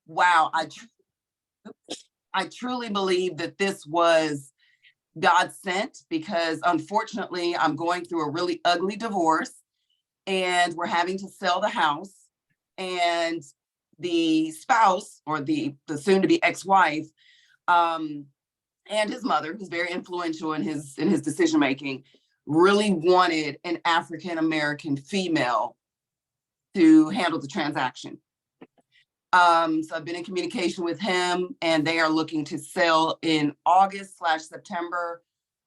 wow, I truly believe that this was God sent, because unfortunately I'm going through a really ugly divorce and we're having to sell the house, and the spouse, or the soon to be ex-wife, and his mother, who's very influential in his decision making, really wanted an African American female to handle the transaction. So I've been in communication with him, and they are looking to sell in August/September.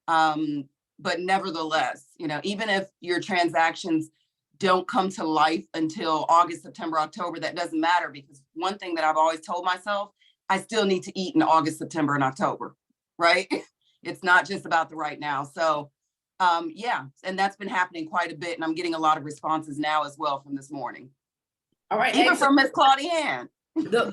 But nevertheless, even if your transactions don't come to life until August, September, October, that doesn't matter, because one thing that I've always told myself, I still need to eat in August, September, and October, right? It's not just about the right now. So yeah, and that's been happening quite a bit, and I'm getting a lot of responses now as well from this morning. All right. Even from Miss Claudiane. The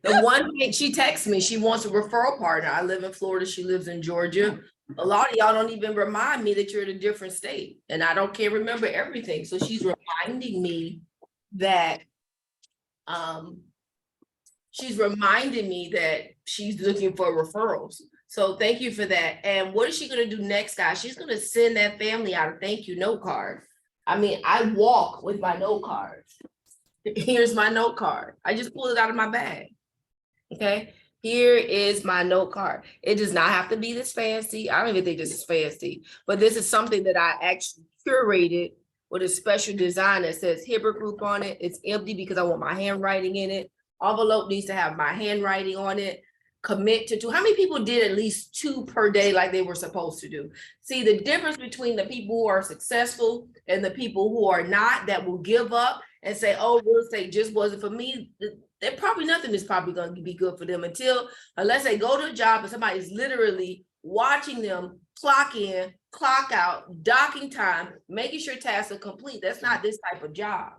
one thing, she texts me, she wants a referral partner. I live in Florida, she lives in Georgia. A lot of y'all don't even remind me that you're in a different state, and I can't remember everything. So she's reminding me that she's looking for referrals. So thank you for that. And what is she gonna do next, guys? She's gonna send that family out a thank you note card. I mean, I walk with my note cards. Here's my note card. I just pulled it out of my bag. Okay. Here is my note card. It does not have to be this fancy. I don't even think this is fancy, but this is something that I actually curated with a special design that says Hibbert Group on it. It's empty because I want my handwriting in it. Envelope needs to have my handwriting on it. Commit to 2. How many people did at least 2 per day like they were supposed to do? See, the difference between the people who are successful and the people who are not, that will give up and say, oh, real estate just wasn't for me. Probably nothing is probably going to be good for them unless they go to a job and somebody's literally watching them clock in, clock out, docking time, making sure tasks are complete. That's not this type of job.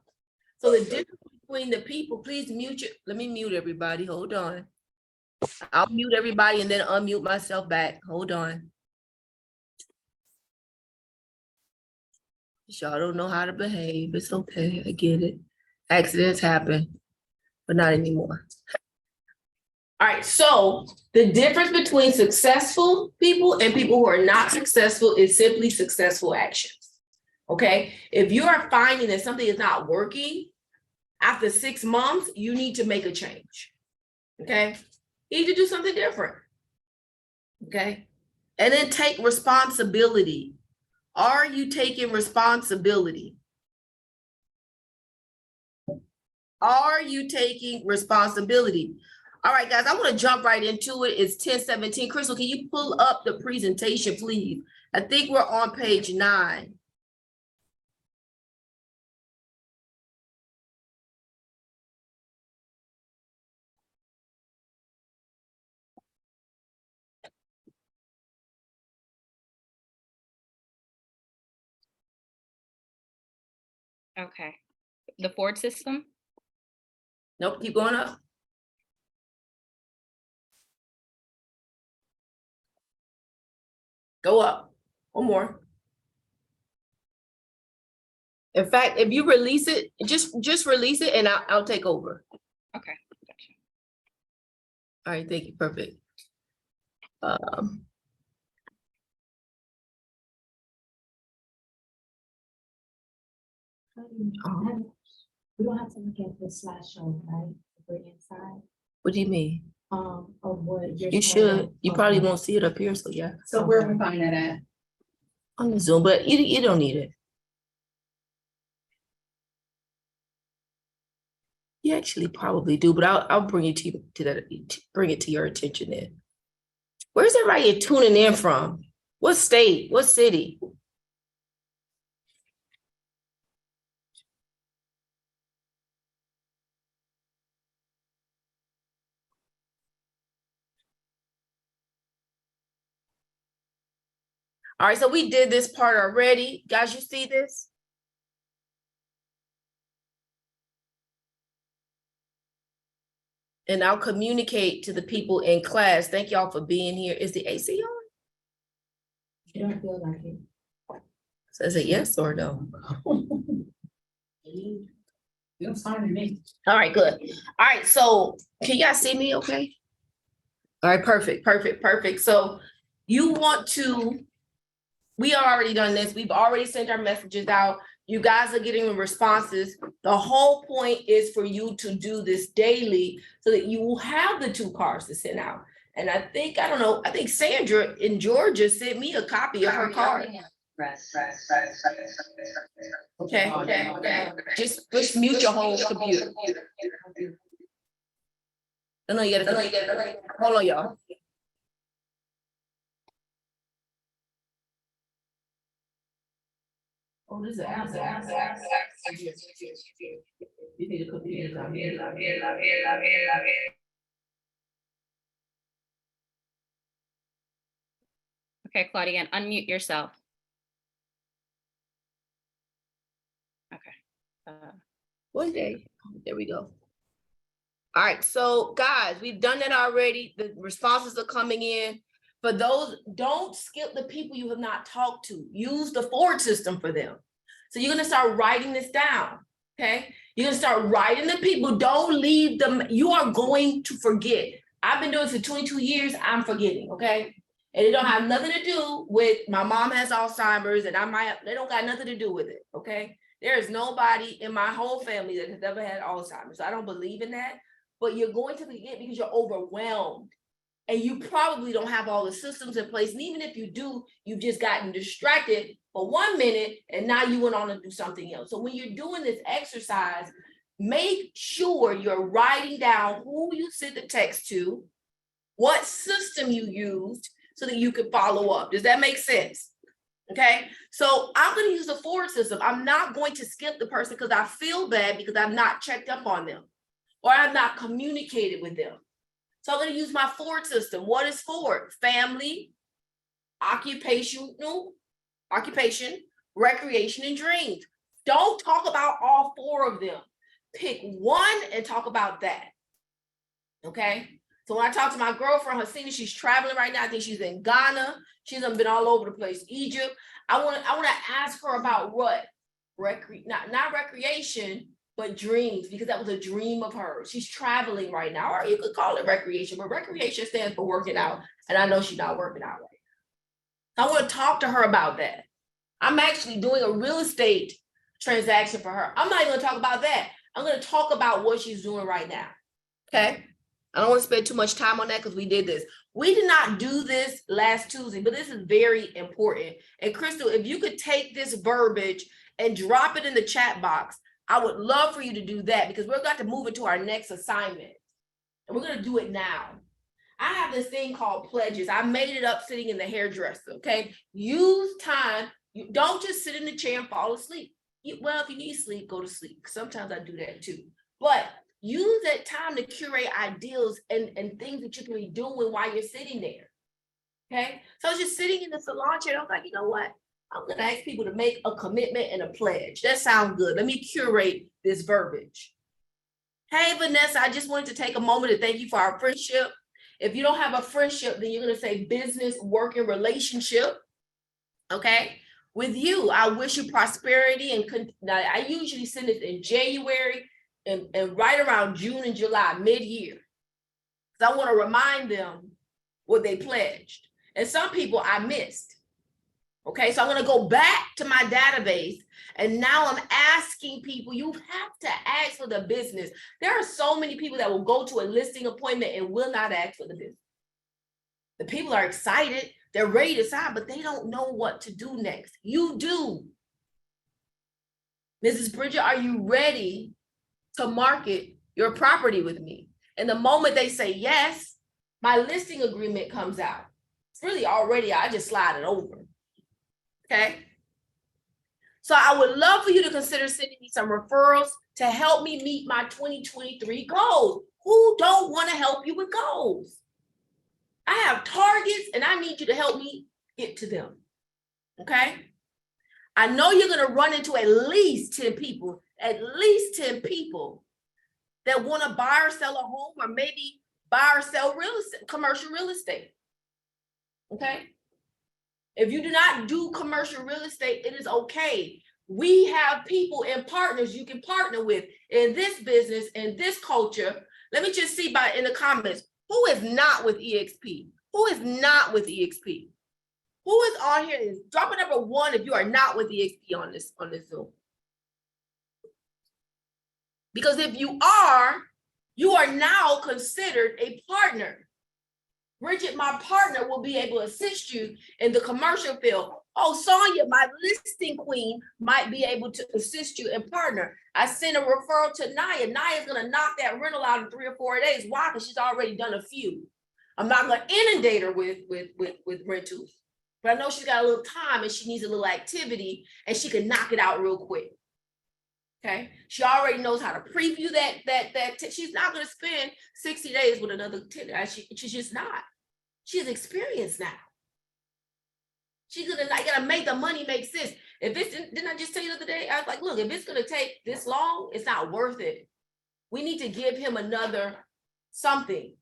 So the difference between the people, please mute you. Let me mute everybody. Hold on. I'll mute everybody and then unmute myself back. Hold on. Y'all don't know how to behave. It's okay. I get it. Accidents happen, but not anymore. All right, so the difference between successful people and people who are not successful is simply successful actions. Okay, if you are finding that something is not working after 6 months, you need to make a change. Okay, you need to do something different. Okay, and then take responsibility. Are you taking responsibility? Are you taking responsibility? All right, guys, I want to jump right into it. It's 10:17. Crystal, can you pull up the presentation, please? I think we're on page 9. Okay. The Ford system? Nope, keep going up. Go up. One more. In fact, if you release it, just release it and I'll take over. Okay, gotcha. All right, thank you. Perfect. We don't have to look at the slideshow, right? We're inside. What do you mean? Of what you're You should. You probably won't see it up here, so yeah. So where we find that at? On the Zoom, but you don't need it. You actually probably do, but I'll bring it bring it to your attention then. Where's everybody tuning in from? What state? What city? All right, so we did this part already. Guys, you see this? And I'll communicate to the people in class. Thank y'all for being here. Is the AC on? You don't feel like it. So is it yes or no? That's fine with me. All right, good. All right, so can y'all see me okay? All right, perfect. So you want to, we have already done this. We've already sent our messages out. You guys are getting the responses. The whole point is for you to do this daily so that you will have the 2 cards to send out. And I think, I don't know, I think Sandra in Georgia sent me a copy of her card. Okay. Just mute your whole computer. No, you gotta, hold on, y'all. Oh, this is an app. You need a computer down here. Okay, Claudia, unmute yourself. Okay. One day, there we go. All right, so guys, we've done that already. The responses are coming in. For those, don't skip the people you have not talked to. Use the forward system for them. So you're gonna start writing this down, okay? You're gonna start writing the people, don't leave them, you are going to forget. I've been doing it for 22 years, I'm forgetting, okay? And it don't have nothing to do with my mom has Alzheimer's and they don't got nothing to do with it, okay? There is nobody in my whole family that has ever had Alzheimer's. I don't believe in that, but you're going to forget because you're overwhelmed. And you probably don't have all the systems in place. And even if you do, you've just gotten distracted for 1 minute and now you went on to do something else. So when you're doing this exercise, make sure you're writing down who you sent the text to, what system you used so that you can follow up. Does that make sense? Okay, so I'm going to use the forward system. I'm not going to skip the person because I feel bad because I've not checked up on them or I've not communicated with them. So I'm going to use my forward system. What is forward? Family, occupation, recreation, and dreams. Don't talk about all 4 of them. Pick one and talk about that. Okay. So when I talk to my girlfriend, Hasina, she's traveling right now. I think she's in Ghana. She's been all over the place. Egypt. I want to ask her about what? Not recreation, but dreams, because that was a dream of hers. She's traveling right now, or you could call it recreation, but recreation stands for working out. And I know she's not working out right now. I want to talk to her about that. I'm actually doing a real estate transaction for her. I'm not even going to talk about that. I'm going to talk about what she's doing right now. Okay. I don't want to spend too much time on that because we did this. We did not do this last Tuesday, but this is very important. And Crystal, if you could take this verbiage and drop it in the chat box, I would love for you to do that because we're going to move it to our next assignment. And we're going to do it now. I have this thing called pledges. I made it up sitting in the hairdresser, okay? Use time. You don't just sit in the chair and fall asleep. Well, if you need sleep, go to sleep. Sometimes I do that too. But use that time to curate ideals and things that you can be doing while you're sitting there, okay? So I was just sitting in the salon chair and I was like, you know what? I'm going to ask people to make a commitment and a pledge. That sounds good. Let me curate this verbiage. Hey, Vanessa, I just wanted to take a moment to thank you for our friendship. If you don't have a friendship, then you're going to say business, work, and relationship. Okay. With you, I wish you prosperity. And now I usually send it in January and right around June and July, mid-year. Because I want to remind them what they pledged. And some people I missed. Okay, so I'm going to go back to my database and now I'm asking people, you have to ask for the business. There are so many people that will go to a listing appointment and will not ask for the business. The people are excited, they're ready to sign, but they don't know what to do next. You do. Mrs. Bridget, are you ready to market your property with me? And the moment they say yes, my listing agreement comes out. It's really already, I just slide it over. Okay. So I would love for you to consider sending me some referrals to help me meet my 2023 goals. Who don't want to help you with goals? I have targets and I need you to help me get to them. Okay. I know you're going to run into at least 10 people that want to buy or sell a home or maybe buy or sell real estate, commercial real estate. Okay. If you do not do commercial real estate, it is okay. We have people and partners you can partner with in this business, in this culture. Let me just see in the comments, who is not with EXP? Who is not with EXP? Who is on here? Drop a number 1 if you are not with EXP on this Zoom. Because if you are now considered a partner. Bridget, my partner, will be able to assist you in the commercial field. Oh, Sonia, my listing queen, might be able to assist you and partner. I sent a referral to Naya. Naya's gonna knock that rental out in 3 or 4 days. Why? Because she's already done a few. I'm not gonna inundate her with rentals, but I know she's got a little time and she needs a little activity and she can knock it out real quick. Okay, she already knows how to preview that. She's not going to spend 60 days with another tenant. She's just not. She's experienced now. She's gonna make the money make sense. If it's, didn't I just tell you the other day? I was like, look, if it's gonna take this long, it's not worth it. We need to give him another something.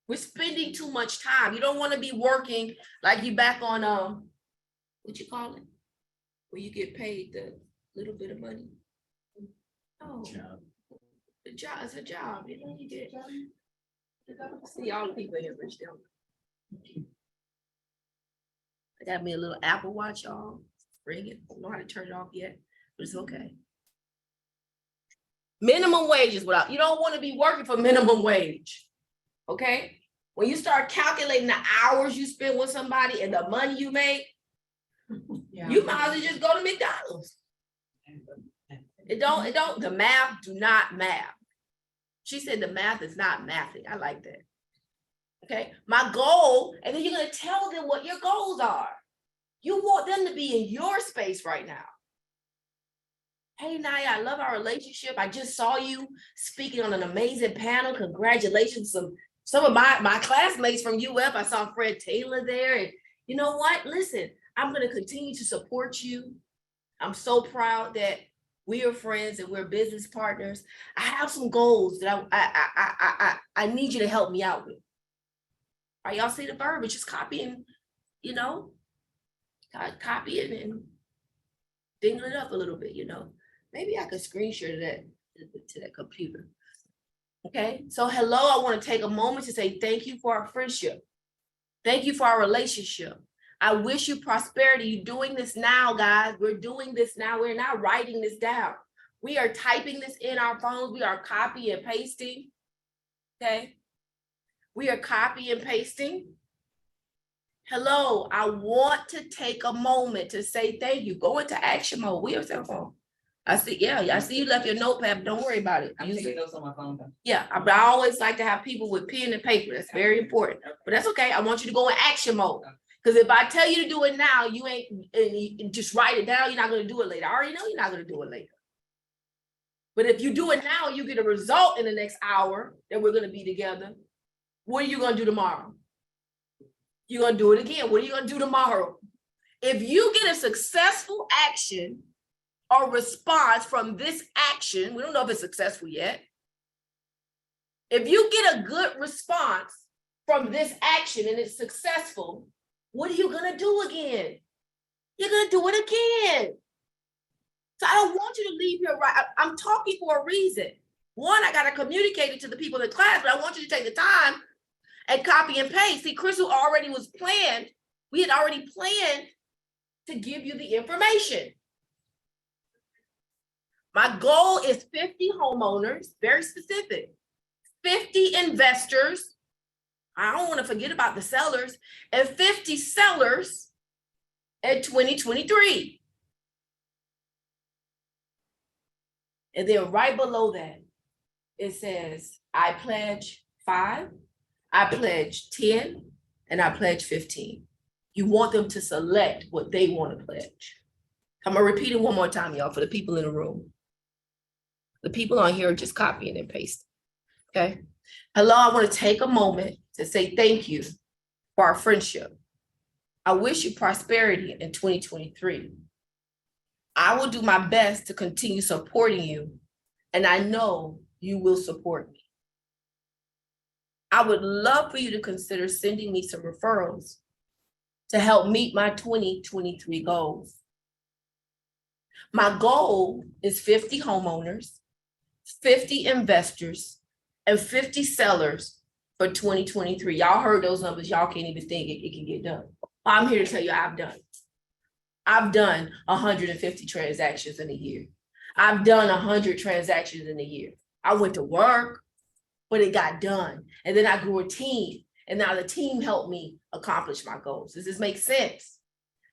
We're spending too much time. You don't want to be working like you back on what you call it, where you get paid the little bit of money. Oh, the job is a job. You know, you get. See all the people here, Rich. I got me a little Apple Watch, y'all. Bring it. I don't know how to turn it off yet, but it's okay. Minimum wage is what you don't want to be working for minimum wage. Okay? When you start calculating the hours you spend with somebody and the money you make, you might as well just go to McDonald's. The math do not math. She said the math is not mathing. I like that. Okay, my goal, and then you're gonna tell them what your goals are. You want them to be in your space right now. Hey, Naya, I love our relationship. I just saw you speaking on an amazing panel. Congratulations. Some of my classmates from UF, I saw Fred Taylor there. And you know what? Listen, I'm gonna continue to support you. I'm so proud that we are friends and we're business partners. I have some goals that I need you to help me out with. All right, y'all see the verbiage, just copy and, copy it and dingle it up a little bit, Maybe I could screen share that to that computer. Okay, so hello, I want to take a moment to say thank you for our friendship. Thank you for our relationship. I wish you prosperity. You're doing this now, guys. We're doing this now. We're not writing this down. We are typing this in our phones. We are copy and pasting. Okay. We are copy and pasting. Hello, I want to take a moment to say thank you. Go into action mode. We are cell phone. I see, I see you left your notepad. Don't worry about it. I'm taking notes on my phone. Yeah, but I always like to have people with pen and paper. That's very important. But that's okay. I want you to go in action mode. Because if I tell you to do it now, you just write it down. You're not going to do it later. I already know you're not going to do it later. But if you do it now, you get a result in the next hour that we're going to be together. What are you going to do tomorrow? You're going to do it again. What are you going to do tomorrow? If you get a successful action or response from this action, we don't know if it's successful yet. If you get a good response from this action and it's successful, what are you going to do again? You're going to do it again. So I don't want you to leave here right. I'm talking for a reason. One, I got to communicate it to the people in the class, but I want you to take the time and copy and paste. See, Crystal already was planned. We had already planned to give you the information. My goal is 50 homeowners, very specific, 50 investors. I don't want to forget about the sellers, and 50 sellers in 2023. And then right below that, it says, I pledge 5, I pledge 10, and I pledge 15. You want them to select what they want to pledge. I'm going to repeat it one more time, y'all, for the people in the room. The people on here are just copying and pasting. Okay. Hello, I want to take a moment to say thank you for our friendship. I wish you prosperity in 2023. I will do my best to continue supporting you, and I know you will support me. I would love for you to consider sending me some referrals to help meet my 2023 goals. My goal is 50 homeowners, 50 investors, and 50 sellers for 2023. Y'all heard those numbers. Y'all can't even think it can get done. I'm here to tell you I've done 150 transactions in a year. I've done 100 transactions in a year. I went to work, but it got done. And then I grew a team. And now the team helped me accomplish my goals. Does this make sense?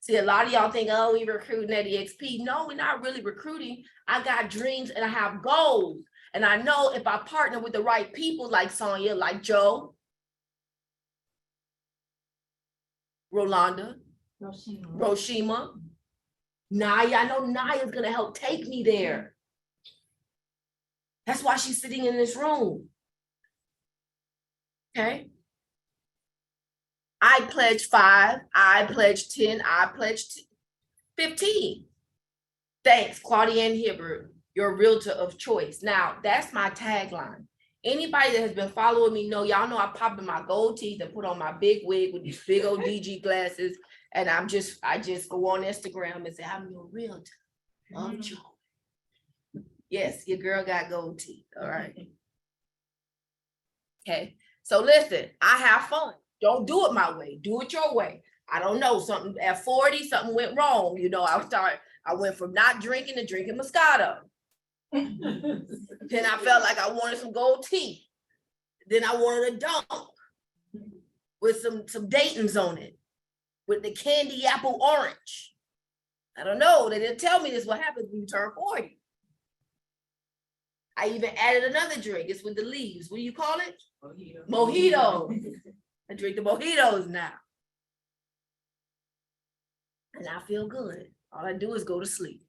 See, a lot of y'all think, oh, we recruiting at EXP. No, we're not really recruiting. I got dreams and I have goals. And I know if I partner with the right people like Sonia, like Joe, Rolanda, Roshima, Naya, I know Naya's gonna help take me there. That's why she's sitting in this room. Okay. I pledge 5, I pledge 10, I pledge 15. Thanks, Claudia Hibbert, your realtor of choice. Now, that's my tagline. Anybody that has been following me know, y'all know I pop in my gold teeth and put on my big wig with these big old DG glasses. And I just go on Instagram and say, I'm your realtor of choice. Yes, your girl got gold teeth, all right. Okay, so listen, I have fun. Don't do it my way, do it your way. I don't know, something at 40, something went wrong. You know, I went from not drinking to drinking Moscato. Then I felt like I wanted some gold teeth. Then I wanted a dunk with some Dayton's on it, with the candy apple orange. I don't know, they didn't tell me this what happens when you turn 40. I even added another drink, it's with the leaves. What do you call it? Mojito. I drink the mojitos now. And I feel good. All I do is go to sleep.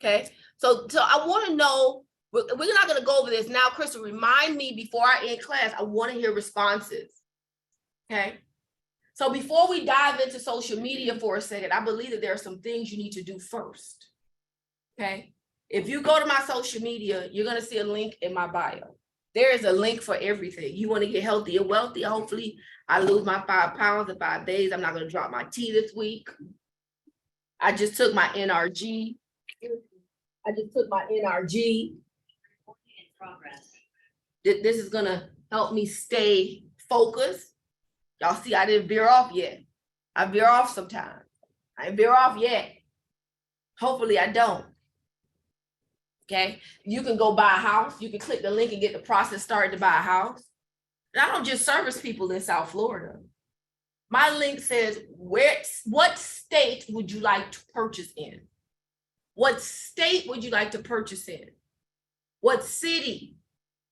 Okay, so I want to know, we're not going to go over this now. Crystal, remind me before I end class, I want to hear responses. Okay, so before we dive into social media for a second, I believe that there are some things you need to do first. Okay, if you go to my social media, you're going to see a link in my bio. There is a link for everything. You want to get healthy and wealthy. Hopefully I lose my 5 pounds in 5 days. I'm not going to drop my tea this week. I just took my NRG. This is going to help me stay focused. Y'all see, I didn't veer off yet. I veer off sometimes. I ain't veer off yet. Hopefully I don't. Okay, you can go buy a house. You can click the link and get the process started to buy a house. And I don't just service people in South Florida. My link says, what state would you like to purchase in? What state would you like to purchase in? What city?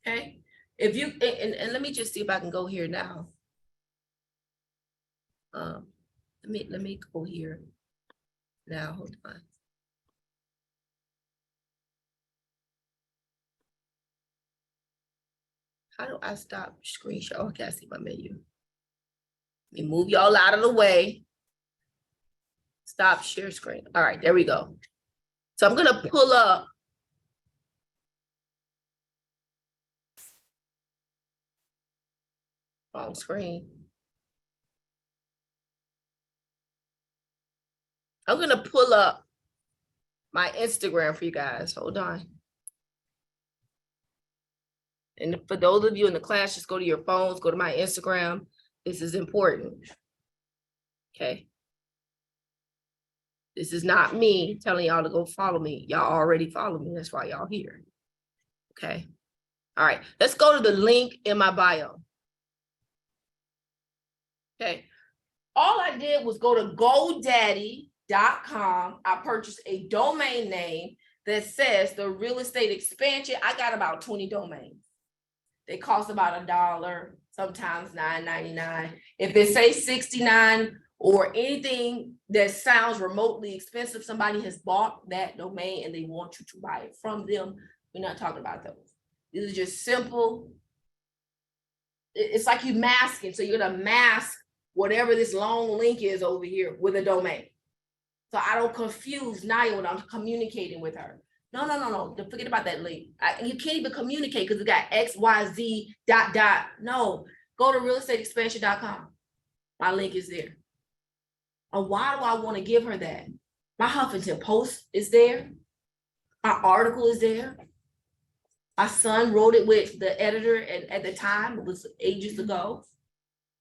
Okay, if you, and let me just see if I can go here now. Let me go here now, hold on. How do I stop screenshot? Okay, I see my menu. Let me move y'all out of the way. Stop share screen. All right, there we go. So I'm gonna pull up wrong screen. I'm gonna pull up my Instagram for you guys. Hold on. And for those of you in the class, just go to your phones, go to my Instagram. This is important. Okay. This is not me telling y'all to go follow me. Y'all already follow me. That's why y'all here. Okay. All right. Let's go to the link in my bio. Okay. All I did was go to GoDaddy.com. I purchased a domain name that says the real estate expansion. I got about 20 domains. They cost about $1, sometimes $9.99. If it says $69 or anything that sounds remotely expensive, somebody has bought that domain and they want you to buy it from them. We're not talking about those. These are just simple. It's like you masking. So you're gonna mask whatever this long link is over here with a domain. So I don't confuse Naya when I'm communicating with her. No. Forget about that link. You can't even communicate because it got XYZ ... No, go to realestateexpansion.com. My link is there. And why do I want to give her that? My Huffington Post is there. My article is there. My son wrote it with the editor, and at the time, it was ages ago.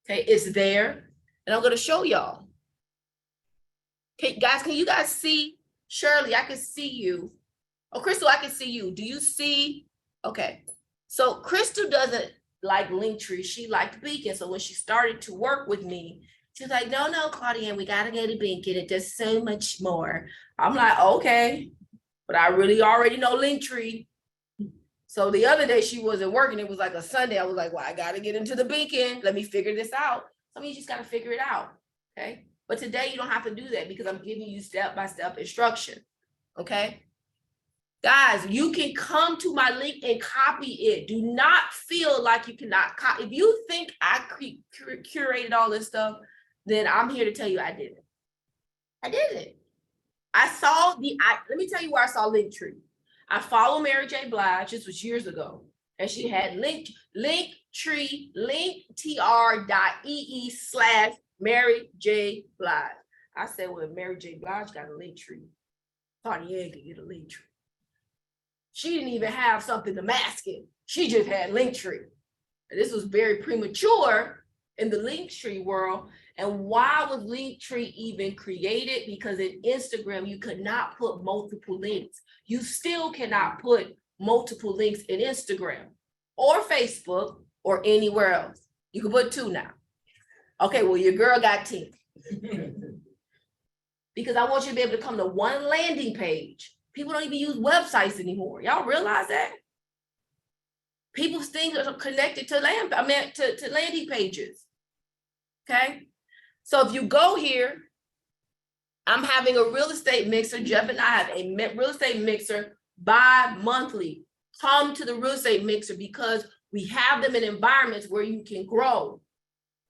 Okay, it's there. And I'm gonna show y'all. Okay, guys, can you guys see? Shirley, I can see you. Oh, Crystal, I can see you. Do you see? Okay. So Crystal doesn't like Linktree. She liked Beacon. So when she started to work with me, she was like, no, Claudia, we gotta go to Beacon. It does so much more. I'm like, okay, but I really already know Linktree. So the other day she wasn't working. It was like a Sunday. I was like, well, I gotta get into the Beacon. Let me figure this out. Some of you just gotta figure it out. Okay. But today you don't have to do that because I'm giving you step-by-step instruction. Okay. Guys, you can come to my link and copy it. Do not feel like you cannot copy. If you think I curated all this stuff, then I'm here to tell you I didn't. I didn't. Let me tell you where I saw Linktree. I follow Mary J. Blige. This was years ago. And she had Linktree, linktr.ee/Mary J. Blige. I said, well, if Mary J. Blige got a Linktree, Cartier could get a Linktree. She didn't even have something to mask it. She just had Linktree. And this was very premature in the Linktree world. And why was Linktree even created? Because in Instagram, you could not put multiple links. You still cannot put multiple links in Instagram or Facebook or anywhere else. You can put 2 now. Okay, well, your girl got 10. Because I want you to be able to come to one landing page. People don't even use websites anymore. Y'all realize that? People's things are connected to landing pages. Okay. So if you go here, I'm having a real estate mixer. Jeff and I have a real estate mixer bi-monthly. Come to the real estate mixer because we have them in environments where you can grow.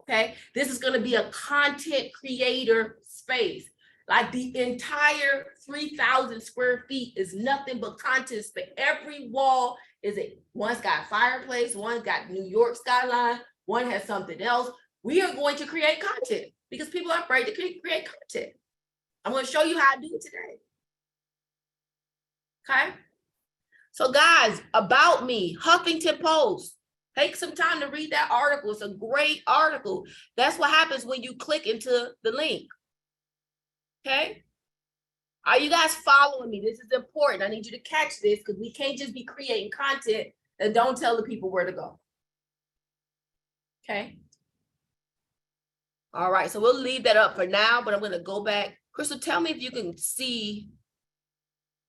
Okay. This is going to be a content creator space. Like the entire 3,000 square feet is nothing but content. But every wall one's got fireplace, one's got New York skyline, one has something else. We are going to create content because people are afraid to create content. I'm going to show you how I do it today. Okay. So guys, about me, Huffington Post. Take some time to read that article. It's a great article. That's what happens when you click into the link. Okay. Are you guys following me? This is important. I need you to catch this because we can't just be creating content and don't tell the people where to go. Okay. All right. So we'll leave that up for now, but I'm going to go back. Crystal, tell me if you can see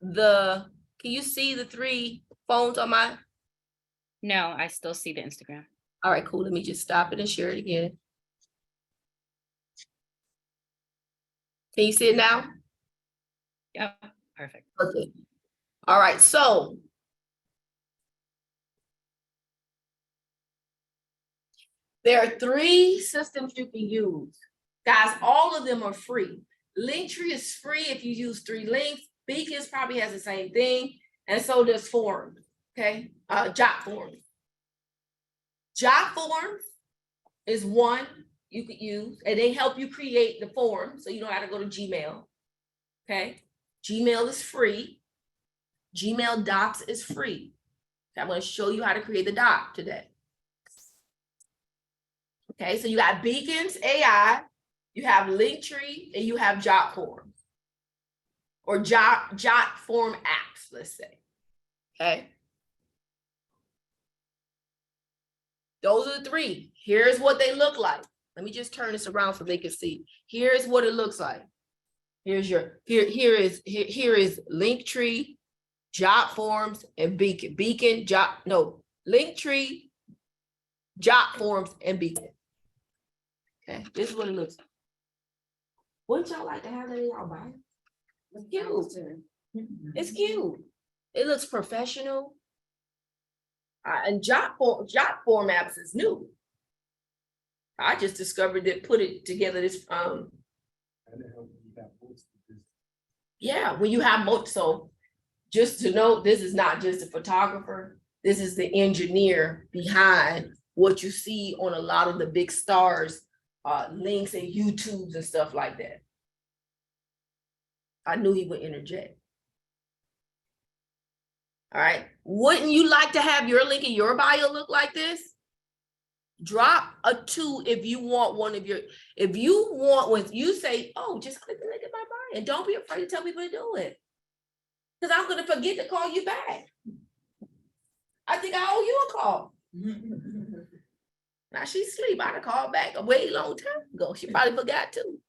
can you see the 3 phones on my? No, I still see the Instagram. All right, cool. Let me just stop it and share it again. Can you see it now? Yep, perfect. Okay. All right, so there are 3 systems you can use. Guys, all of them are free. Linktree is free if you use 3 links. Beacons probably has the same thing, and so does Forms, okay? JotForms. JotForms is one you could use, and they help you create the form, so you don't have to go to Gmail, okay? Gmail is free. Gmail Docs is free. I'm going to show you how to create the doc today. Okay, so you got Beacons AI, you have Linktree, and you have JotForms. Or JotForm apps, let's say. Okay. Those are the 3. Here's what they look like. Let me just turn this around so they can see. Here's what it looks like. Here's here is Linktree, JotForms, and Beacon. Linktree, JotForms, and Beacon. Okay, this is what it looks like. Wouldn't y'all like to have that in y'all bio? It's cute. It's cute. It looks professional. And JotForm apps is new. I just discovered it, put it together this yeah, when you have so just to know, this is not just a photographer, this is the engineer behind what you see on a lot of the big stars, links and YouTubes and stuff like that. I knew he would interject. All right. Wouldn't you like to have your link in your bio look like this? Drop a 2 if you want one of your, if you want, when you say, oh, just click the link in my bio and don't be afraid to tell people to do it. Because I'm going to forget to call you back. I think I owe you a call. Now she's asleep. I'd have called back a way long time ago. She probably forgot too.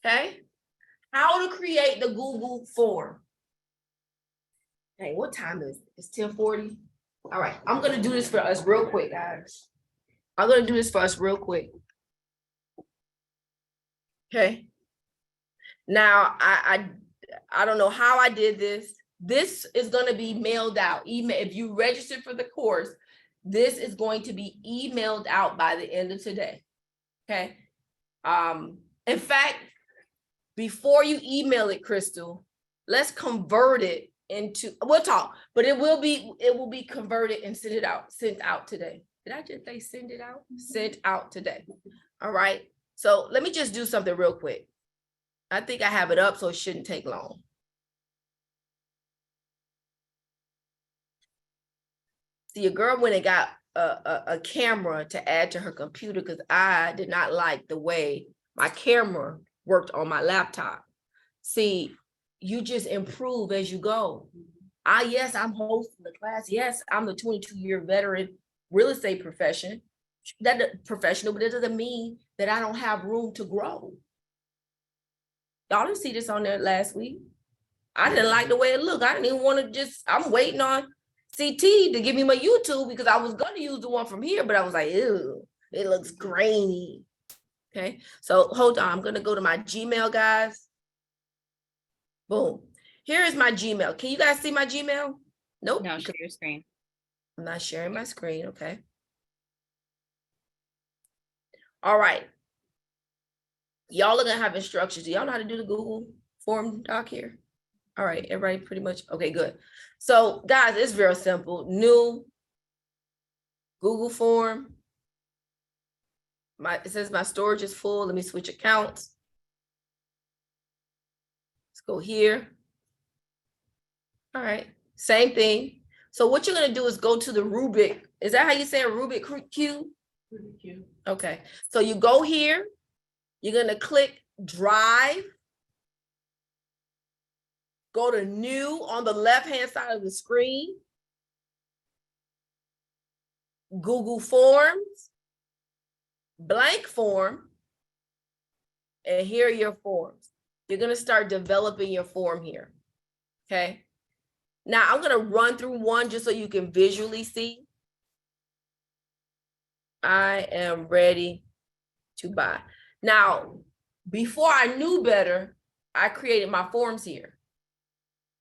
Okay. How to create the Google form. Hey, what time is it? It's 10:40. All right, I'm gonna do this for us real quick, guys. I'm gonna do this for us real quick. Okay. Now, I don't know how I did this. This is gonna be mailed out. Email, if you registered for the course, this is going to be emailed out by the end of today. Okay. In fact, before you email it, Crystal, let's convert it into, we'll talk, but it will be converted and sent out today. Did I just say send it out? Sent out today. All right. So let me just do something real quick. I think I have it up, so it shouldn't take long. See, a girl went and got a camera to add to her computer because I did not like the way my camera worked on my laptop. See, you just improve as you go. Yes, I'm hosting the class. Yes, I'm the 22-year veteran real estate professional, but that doesn't mean that I don't have room to grow. Y'all didn't see this on there last week. I didn't like the way it looked. I didn't even want to I'm waiting on CT to give me my YouTube because I was going to use the one from here, but I was like, ew, it looks grainy. Okay, so hold on. I'm going to go to my Gmail, guys. Boom. Here is my Gmail. Can you guys see my Gmail? Nope. No, share your screen. I'm not sharing my screen. Okay. All right. Y'all are going to have instructions. Do y'all know how to do the Google form doc here? All right. Everybody pretty much. Okay, good. So guys, it's very simple. New Google form. It says my storage is full. Let me switch accounts. Let's go here. All right, same thing. So what you're gonna do is go to the Rubik. Is that how you say a Rubik cube? Rubik cube. Okay, so you go here. You're gonna click Drive. Go to New on the left-hand side of the screen. Google Forms. Blank form. And here are your forms. You're gonna start developing your form here. Okay. Now I'm going to run through one just so you can visually see. I am ready to buy. Now, before I knew better, I created my forms here.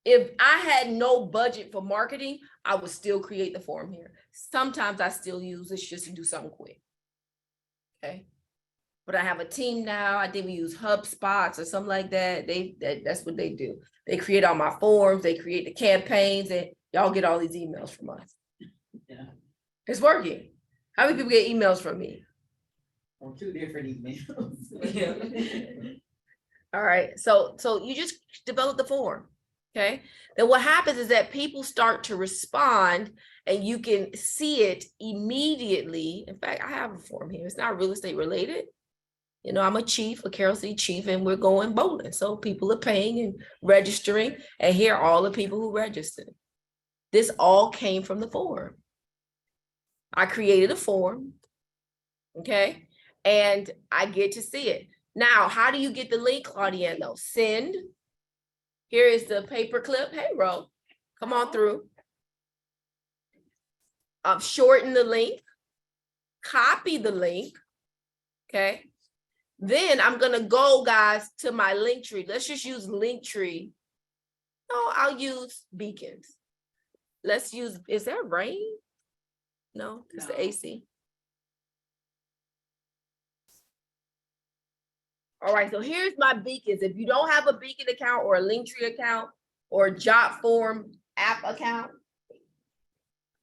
If I had no budget for marketing, I would still create the form here. Sometimes I still use this just to do something quick. Okay. But I have a team now. I think we use HubSpots or something like that. That's what they do. They create all my forms. They create the campaigns, and y'all get all these emails from us. Yeah, it's working. How many people get emails from me? On 2 different emails. Yeah. All right. So you just develop the form. Okay. Then what happens is that people start to respond, and you can see it immediately. In fact, I have a form here. It's not real estate related. You know, I'm a Carol City chief, and we're going bowling. So people are paying and registering, and here are all the people who registered. This all came from the form. I created a form, okay? And I get to see it. Now, how do you get the link, Claudiano? Send. Here is the paperclip. Hey, Ro, come on through. Shorten the link, copy the link, okay? Then I'm gonna go, guys, to my link tree. Let's just use link tree. No, I'll use beacons. Let's use, is there rain? No, it's the AC. All right, so here's my beacons. If you don't have a beacon account or a link tree account or a Jotform app account,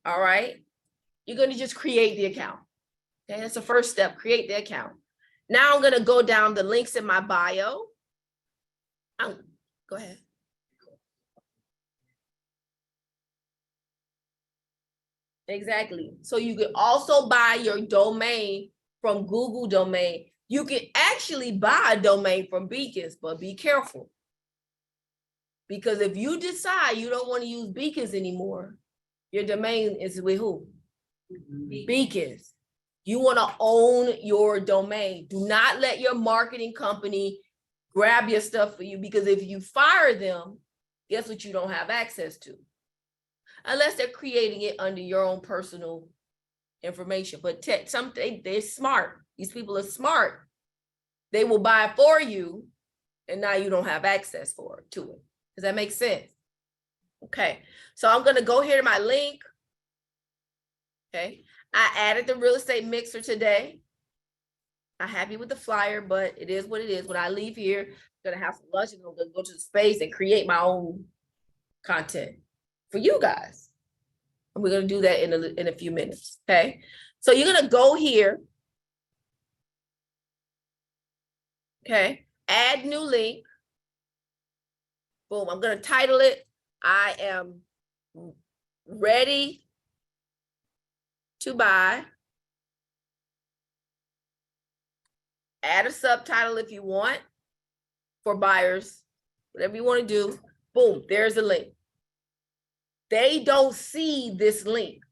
all right, you're gonna just create the account. Okay, that's the first step, create the account. Now I'm gonna go down the links in my bio. Go ahead. Exactly. So you can also buy your domain from Google Domain. You can actually buy a domain from Beacons, but be careful. Because if you decide you don't want to use Beacons anymore, your domain is with who? Beacons. You want to own your domain. Do not let your marketing company grab your stuff for you, because if you fire them, guess what you don't have access to? Unless they're creating it under your own personal information. But they're smart. These people are smart. They will buy it for you, and now you don't have access to it. Does that make sense? Okay, so I'm gonna go here to my link. Okay, I added the real estate mixer today. I'm happy with the flyer, but it is what it is. When I leave here, I'm gonna have some lunch and I'm gonna go to the space and create my own content for you guys. And we're gonna do that in a few minutes. Okay, so you're gonna go here. Okay, add new link. Boom, I'm gonna title it, I am ready to buy. Add a subtitle if you want for buyers, whatever you want to do. Boom, there's a link. They don't see this link.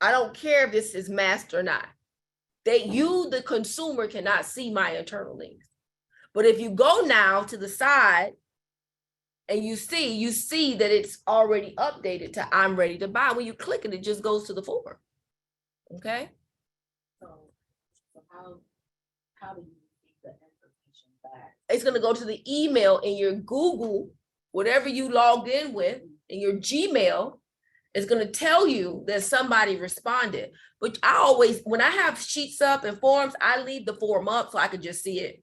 I don't care if this is masked or not. You, the consumer, cannot see my internal links. But if you go now to the side and you see that it's already updated to I'm ready to buy. When you click it, it just goes to the form. Okay. So how do you get the information back? It's going to go to the email in your Google, whatever you logged in with, in your Gmail. It's going to tell you that somebody responded. But I always, when I have sheets up and forms, I leave the form up so I can just see it.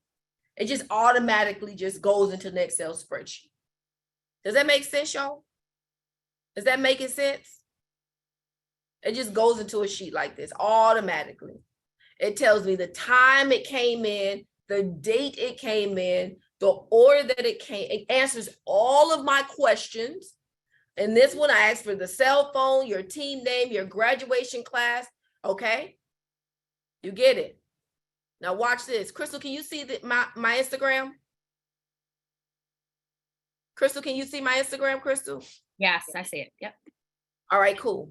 It just automatically just goes into an Excel spreadsheet. Does that make sense, y'all? Is that making sense? It just goes into a sheet like this automatically. It tells me the time it came in, the date it came in, the order that it came. It answers all of my questions. And this one, I asked for the cell phone, your team name, your graduation class. Okay, you get it. Now watch this. Crystal, can you see my Instagram? Crystal, can you see my Instagram, Crystal? Yes, I see it. Yep. All right, cool.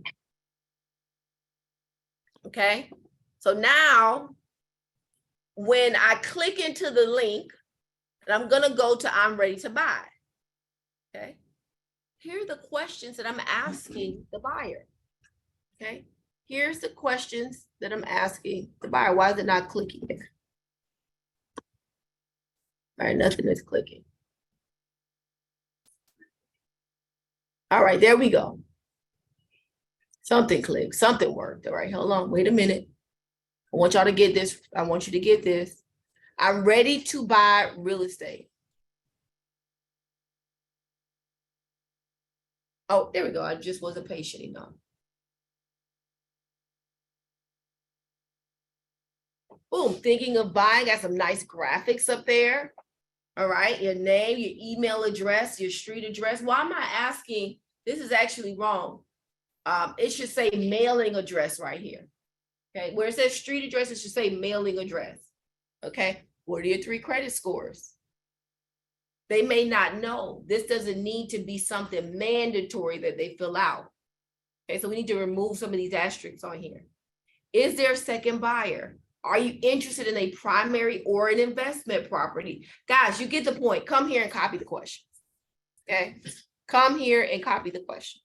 Okay, so now when I click into the link, and I'm gonna go to I'm ready to buy. Okay, here are the questions that I'm asking the buyer. Okay, here's the questions that I'm asking the buyer. Why is it not clicking there? All right, nothing is clicking. All right, there we go. Something clicked, something worked. All right, hold on, wait a minute. I want y'all to get this. I want you to get this. I'm ready to buy real estate. Oh, there we go. I just wasn't patient enough. Boom, thinking of buying. Got some nice graphics up there. All right, your name, your email address, your street address. Why am I asking? This is actually wrong. It should say mailing address right here. Okay, where it says street address, it should say mailing address. Okay, what are your 3 credit scores? They may not know. This doesn't need to be something mandatory that they fill out. Okay, so we need to remove some of these asterisks on here. Is there a second buyer? Are you interested in a primary or an investment property? Guys, you get the point. Come here and copy the questions. Okay, come here and copy the question.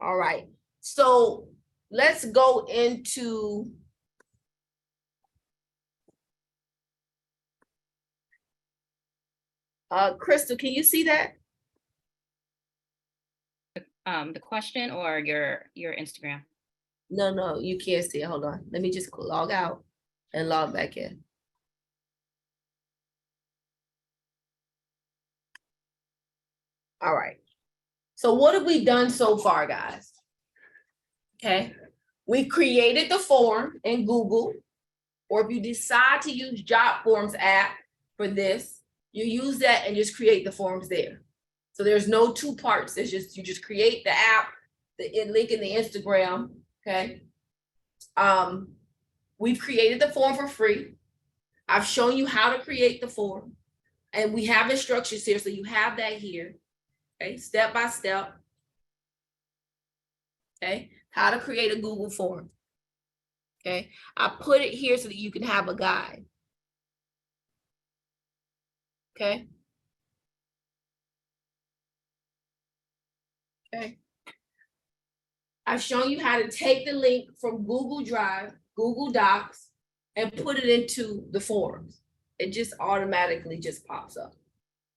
All right, so let's go into Crystal, can you see that? The question or your Instagram? No, you can't see it. Hold on. Let me just log out and log back in. All right. So what have we done so far, guys? Okay. We created the form in Google. or if you decide to use Job Forms app for this, you use that and just create the forms there. So there's no two parts. It's just, you just create the app, the link in the Instagram, okay? We've created the form for free. I've shown you how to create the form, and we have instructions here, so you have that here, okay? Step by step, okay? How to create a Google form, okay? I put it here so that you can have a guide, okay? Okay. I've shown you how to take the link from Google Drive, Google Docs, and put it into the forms. It just automatically just pops up.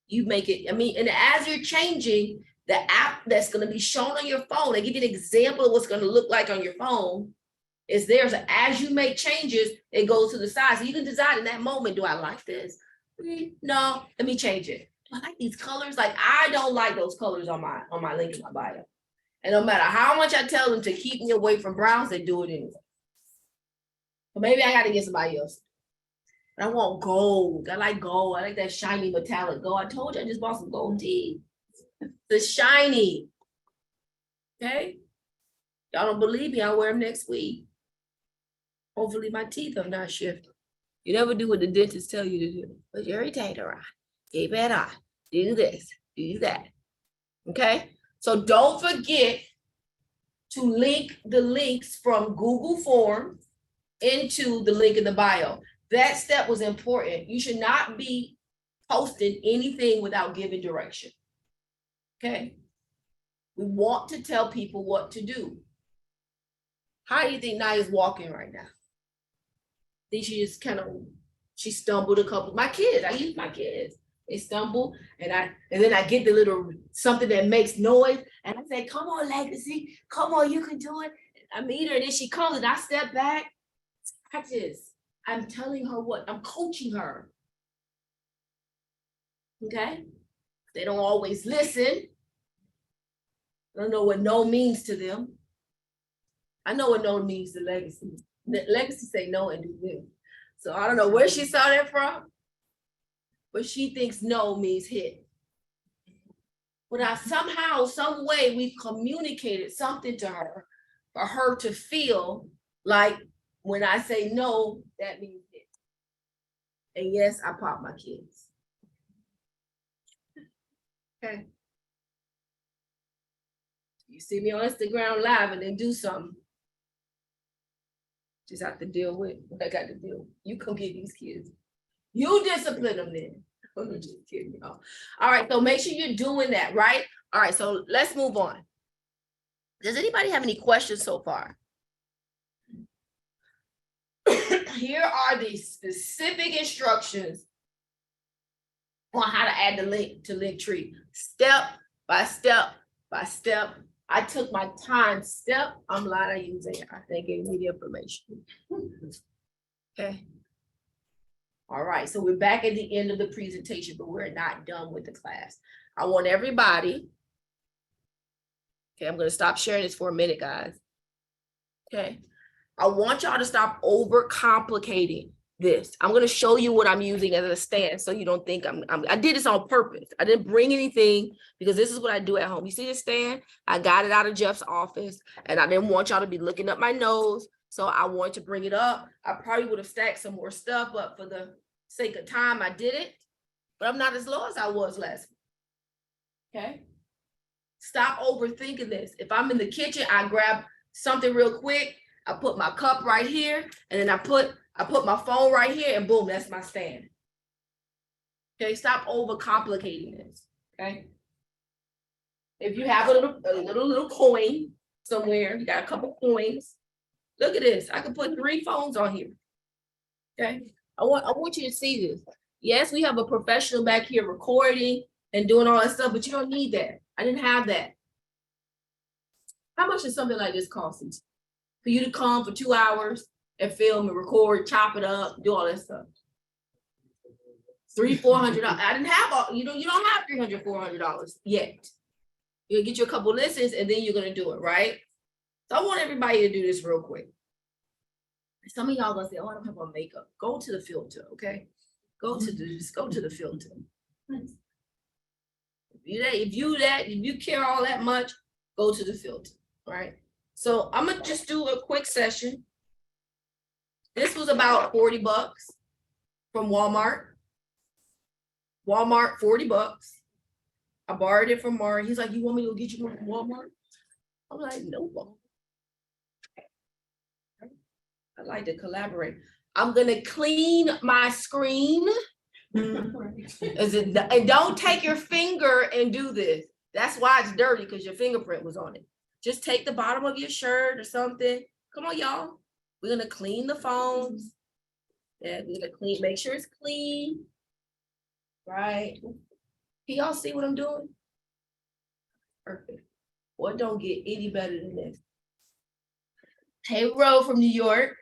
You make it, I mean, and as you're changing, the app that's gonna be shown on your phone, they give you an example of what's gonna look like on your phone, is there. So as you make changes, it goes to the side. So you can decide in that moment, do I like this? No, let me change it. I like these colors. Like, I don't like those colors on my link in my bio. And no matter how much I tell them to keep me away from browns, they do it anyway. But maybe I gotta get somebody else. But I want gold. I like gold. I like that shiny metallic gold. I told you I just bought some gold teeth. The shiny. Okay? Y'all don't believe me, I'll wear them next week. Hopefully my teeth are not shifting. You never do what the dentist tell you to do. Put your retainer on. Keep it on. Do this. Do that. Okay? So don't forget to link the links from Google Forms into the link in the bio. That step was important. You should not be posting anything without giving direction. Okay? We want to tell people what to do. How do you think Naya's walking right now? I think she just she stumbled a couple. My kids, I use my kids. They stumble, and then I get the little something that makes noise, and I say, "Come on, Legacy, come on, you can do it." I meet her, and then she comes, and I step back. Practice. I'm telling her what I'm coaching her. Okay, they don't always listen. I don't know what no means to them. I know what no means to Legacy. Legacy say no and do this. So I don't know where she saw that from, but she thinks no means hit. But somehow, some way, we've communicated something to her for her to feel like when I say no, that means hit. And yes, I pop my kids. Okay. You see me on Instagram Live and then do something. Just have to deal with what I got to deal with. You come get these kids. You discipline them then. I'm just kidding, y'all. All right, so make sure you're doing that, right? All right, so let's move on. Does anybody have any questions so far? Here are the specific instructions on how to add the link to Linktree. Step by step by step. I took my time. I'm lying, I use it. I think it gave me the information. Okay. All right, so we're back at the end of the presentation, but we're not done with the class. I want everybody. Okay, I'm gonna stop sharing this for a minute, guys. Okay. I want y'all to stop overcomplicating this. I'm gonna show you what I'm using as a stand so you don't think I did this on purpose. I didn't bring anything because this is what I do at home. You see this stand? I got it out of Jeff's office and I didn't want y'all to be looking up my nose. So I wanted to bring it up. I probably would have stacked some more stuff, but for the sake of time, I did it. But I'm not as low as I was last week. Okay? Stop overthinking this. If I'm in the kitchen, I grab something real quick. I put my cup right here, and then I put my phone right here, and boom, that's my stand. Okay, stop overcomplicating this. Okay. If you have a little coin somewhere, you got a couple coins. Look at this. I can put 3 phones on here. Okay. I want you to see this. Yes, we have a professional back here recording and doing all that stuff, but you don't need that. I didn't have that. How much does something like this cost you? For you to come for 2 hours and film and record, chop it up, do all that stuff. $300-400. I didn't have all, you don't have $300-400 yet. You'll get you a couple listens and then you're gonna do it, right? So I want everybody to do this real quick. Some of y'all gonna say, oh, I don't have on makeup. Go to the filter, okay? Just go to the filter. If you care all that much, go to the filter, right? So I'm gonna just do a quick session. This was about $40 from Walmart. Walmart, $40. I borrowed it from Mari. He's like, you want me to go get you one from Walmart? I'm like, no. I like to collaborate. I'm gonna clean my screen. And don't take your finger and do this. That's why it's dirty, because your fingerprint was on it. Just take the bottom of your shirt or something. Come on, y'all. We're gonna clean the phones. Yeah, we're gonna clean, make sure it's clean. Right? Can y'all see what I'm doing? Perfect. What don't get any better than this? Hey, Ro from New York.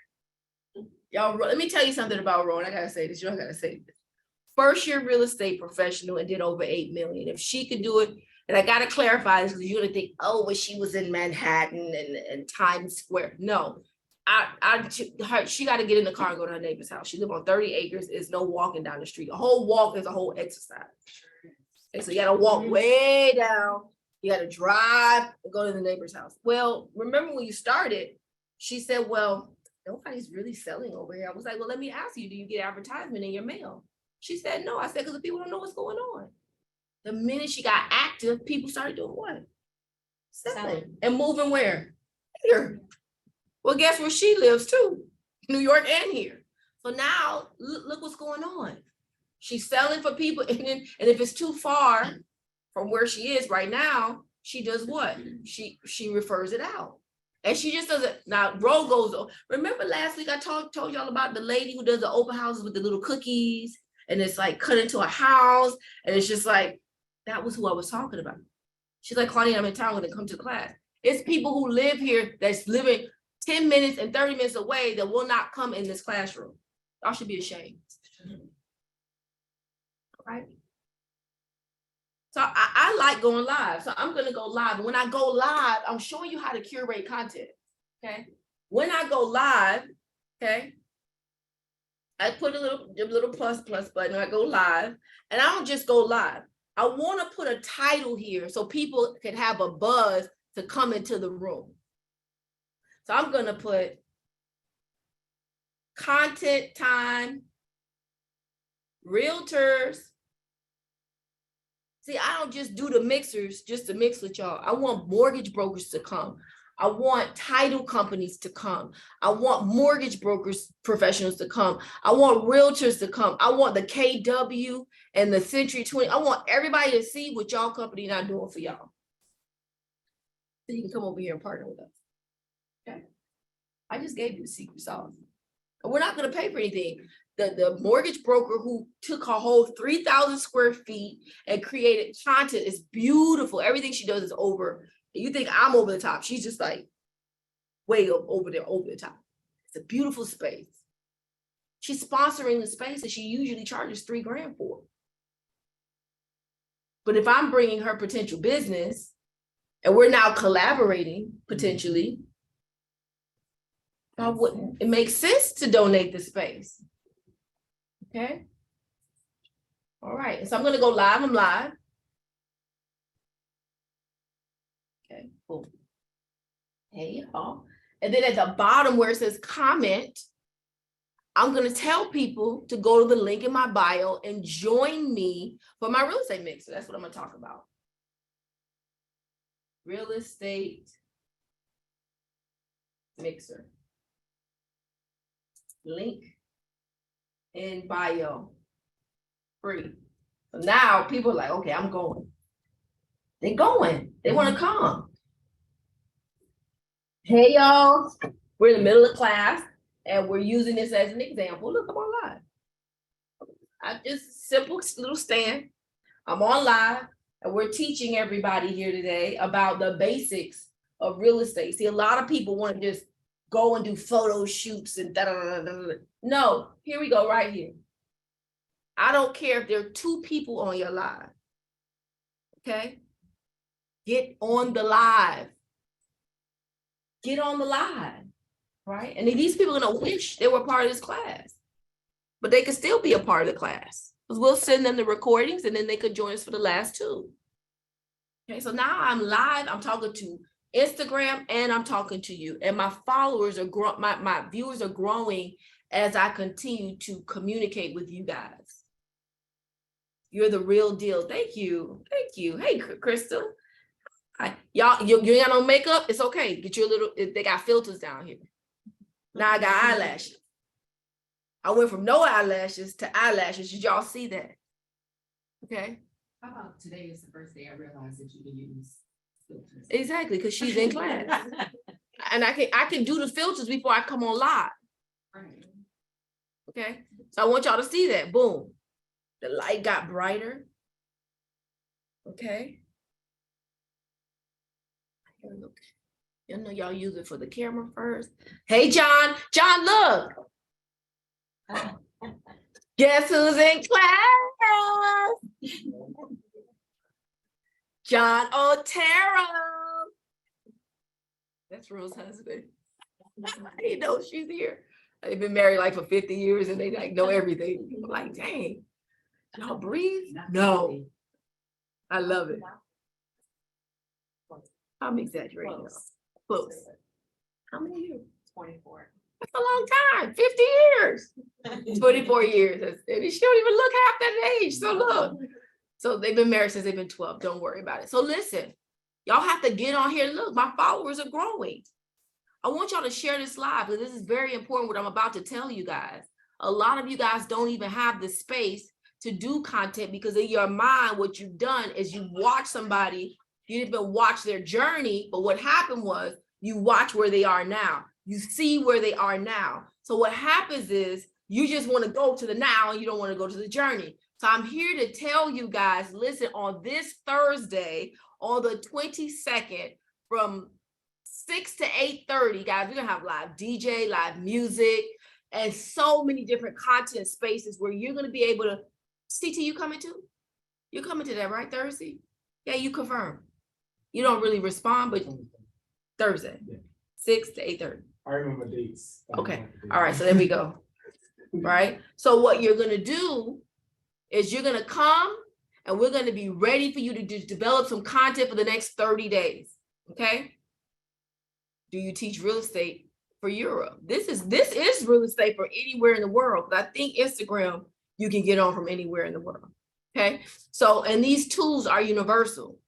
Y'all, let me tell you something about Ro, and I gotta say this. Y'all gotta say this. First year real estate professional and did over 8 million. If she could do it, and I gotta clarify this because you're gonna think, oh, well, she was in Manhattan and Times Square. No, she got to get in the car and go to her neighbor's house. She lives on 30 acres. It's no walking down the street. A whole walk is a whole exercise. And so you gotta walk way down. You gotta drive and go to the neighbor's house. Well, remember when you started, she said, well, nobody's really selling over here. I was like, well, let me ask you, do you get advertisement in your mail? She said, no. I said, because the people don't know what's going on. The minute she got active, people started doing what? Selling. And moving where? Here. Well, guess where she lives too? New York and here. So now look what's going on. She's selling for people. And if it's too far from where she is right now, she does what? She refers it out. And she just doesn't. Now, Ro goes, remember last week I told y'all about the lady who does the open houses with the little cookies, and it's like cut into a house, and it's just like, that was who I was talking about. She's like, Claudia, I'm in town, when they come to class. It's people who live here that's living 10 minutes and 30 minutes away that will not come in this classroom. Y'all should be ashamed. Right? So I like going live. So I'm gonna go live. And when I go live, I'm showing you how to curate content. Okay. When I go live, okay, I put a little plus button, I go live, and I don't just go live. I want to put a title here so people can have a buzz to come into the room. So I'm gonna put content time, realtors. See, I don't just do the mixers just to mix with y'all. I want mortgage brokers to come. I want title companies to come. I want mortgage brokers professionals to come. I want realtors to come. I want the KW and the Century 20. I want everybody to see what y'all company not doing for y'all. So you can come over here and partner with us. Okay. I just gave you the secret sauce. And we're not going to pay for anything. The mortgage broker who took her whole 3,000 square feet and created content is beautiful. Everything she does is over. You think I'm over the top. She's just like way up over there, over the top. It's a beautiful space. She's sponsoring the space that she usually charges $3 grand for. But if I'm bringing her potential business and we're now collaborating potentially, it makes sense to donate the space. Okay. All right. So I'm going to go live. I'm live. Okay, cool. Hey, y'all. And then at the bottom where it says comment, I'm going to tell people to go to the link in my bio and join me for my real estate mixer. That's what I'm going to talk about. Real estate mixer. Link in bio. Free. So now people are like, okay, I'm going. They're going. They want to come. Hey, y'all. We're in the middle of class and we're using this as an example. Look, I'm on live. I just simple little stand. I'm on live and we're teaching everybody here today about the basics of real estate. See, a lot of people want to just go and do photo shoots and da-da-da-da-da. No, here we go right here. I don't care if there are 2 people on your live. Okay? Get on the live. Get on the live. right? And then these people are gonna wish they were part of this class, but they could still be a part of the class because we'll send them the recordings and then they could join us for the last two. Okay, so now I'm live. I'm talking to Instagram and I'm talking to you, and my followers are growing. My viewers are growing as I continue to communicate with you guys. You're the real deal. Thank you. Thank you. Hey, Crystal. Hi. Y'all, you ain't got no makeup? It's okay. Get your little, they got filters down here. Now I got eyelashes. I went from no eyelashes to eyelashes. Did y'all see that? Okay. How about today is the first day I realized that you can use filters. Exactly, because she's in class. And I can do the filters before I come on live. Right. Okay. So I want y'all to see that. Boom. The light got brighter. Okay. Look. You know y'all use it for the camera first. Hey, John. John, look. Guess who's in class? John Otero. That's Rose's husband. He knows she's here. They've been married like for 50 years and they like know everything. I'm like, dang, y'all breathe? No. I love it. I'm exaggerating. Close. How many years? 24. That's a long time. 50 years. 24 years. She don't even look half that age. So look. So they've been married since they've been 12. Don't worry about it. So listen, y'all have to get on here. Look, my followers are growing. I want y'all to share this live because this is very important what I'm about to tell you guys. A lot of you guys don't even have the space to do content because in your mind, what you've done is you watch somebody, you didn't even watch their journey, but what happened was you watch where they are now. You see where they are now. So what happens is you just want to go to the now and you don't want to go to the journey. So I'm here to tell you guys, listen, on this Thursday, on the 22nd, from 6 to 8:30, guys, we're gonna have live DJ, live music, and so many different content spaces where you're gonna be able to, CT, you coming to? You're coming to that, right, Thursday? Yeah, you confirm. You don't really respond, but Thursday, 6 to 8:30. I remember dates. Okay, all right, so there we go, right? So what you're gonna do is you're gonna come and we're gonna be ready for you to develop some content for the next 30 days, okay? Do you teach real estate for Europe? This is real estate for anywhere in the world, but I think Instagram, you can get on from anywhere in the world, okay? So, and these tools are universal,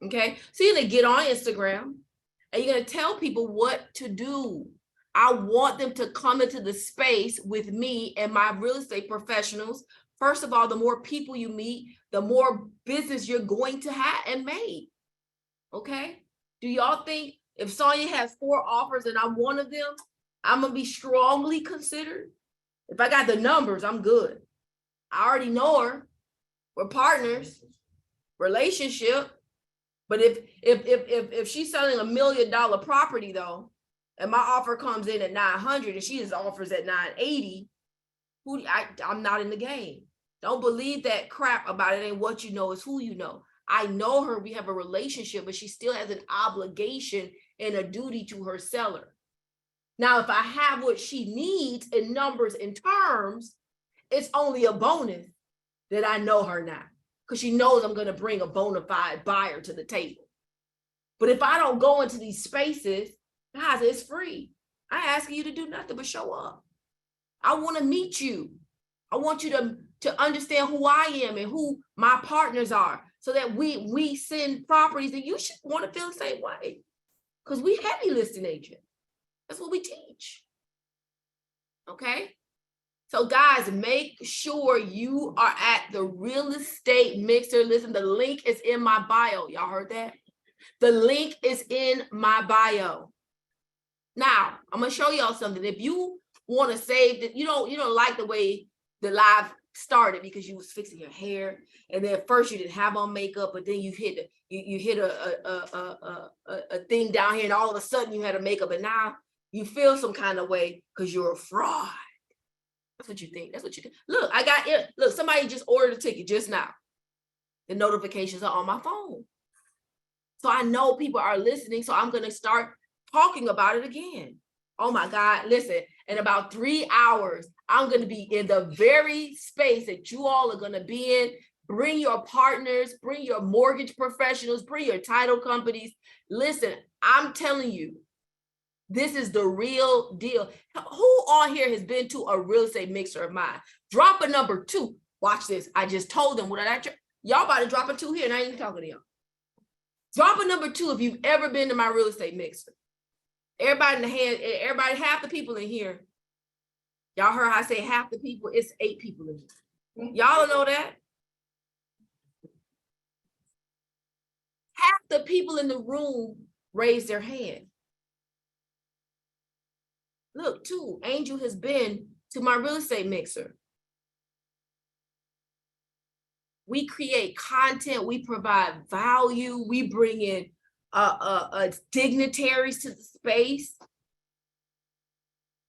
okay? So you're gonna get on Instagram and you're gonna tell people what to do. I want them to come into the space with me and my real estate professionals. First of all, the more people you meet, the more business you're going to have and make, okay? Do y'all think if Sonia has 4 offers and I'm one of them, I'm gonna be strongly considered? If I got the numbers, I'm good. I already know her. We're partners, relationship. But if she's selling $1 million property though, and my offer comes in at 900 and she has offers at 980, I'm not in the game. Don't believe that crap about it ain't what you know, it's who you know. I know her, we have a relationship, but she still has an obligation and a duty to her seller. Now, if I have what she needs in numbers and terms, it's only a bonus that I know her now, because she knows I'm going to bring a bona fide buyer to the table. But if I don't go into these spaces, guys, it's free. I ask you to do nothing but show up. I want to meet you. I want you to understand who I am and who my partners are, so that we send properties and you should want to feel the same way, because we heavy listing agent. That's what we teach. Okay. So guys, make sure you are at the Real Estate Mixer. Listen, the link is in my bio. Y'all heard that? The link is in my bio. Now, I'm gonna show y'all something. If you want to save that, you don't like the way the live started because you was fixing your hair, and then at first you didn't have on makeup, but then you hit a thing down here, and all of a sudden you had a makeup, and now you feel some kind of way because you're a fraud. That's what you think. That's what you think. Look, I got it. Look, somebody just ordered a ticket just now. The notifications are on my phone. So I know people are listening. So I'm going to start talking about it again. Oh my God, listen, in about 3 hours, I'm gonna be in the very space that you all are gonna be in. Bring your partners, bring your mortgage professionals, bring your title companies. Listen, I'm telling you, this is the real deal. Who on here has been to a real estate mixer of mine? Drop a number 2. Watch this. I just told them what y'all about to drop a 2 here, and I ain't even talking to y'all. Drop a number 2 if you've ever been to my real estate mixer. Everybody in the hand, everybody, half the people in here. Y'all heard how I say half the people, it's 8 people in here. Y'all don't know that? Half the people in the room raise their hand. Look, 2, Angel has been to my real estate mixer. We create content, we provide value, we bring in dignitaries to the space.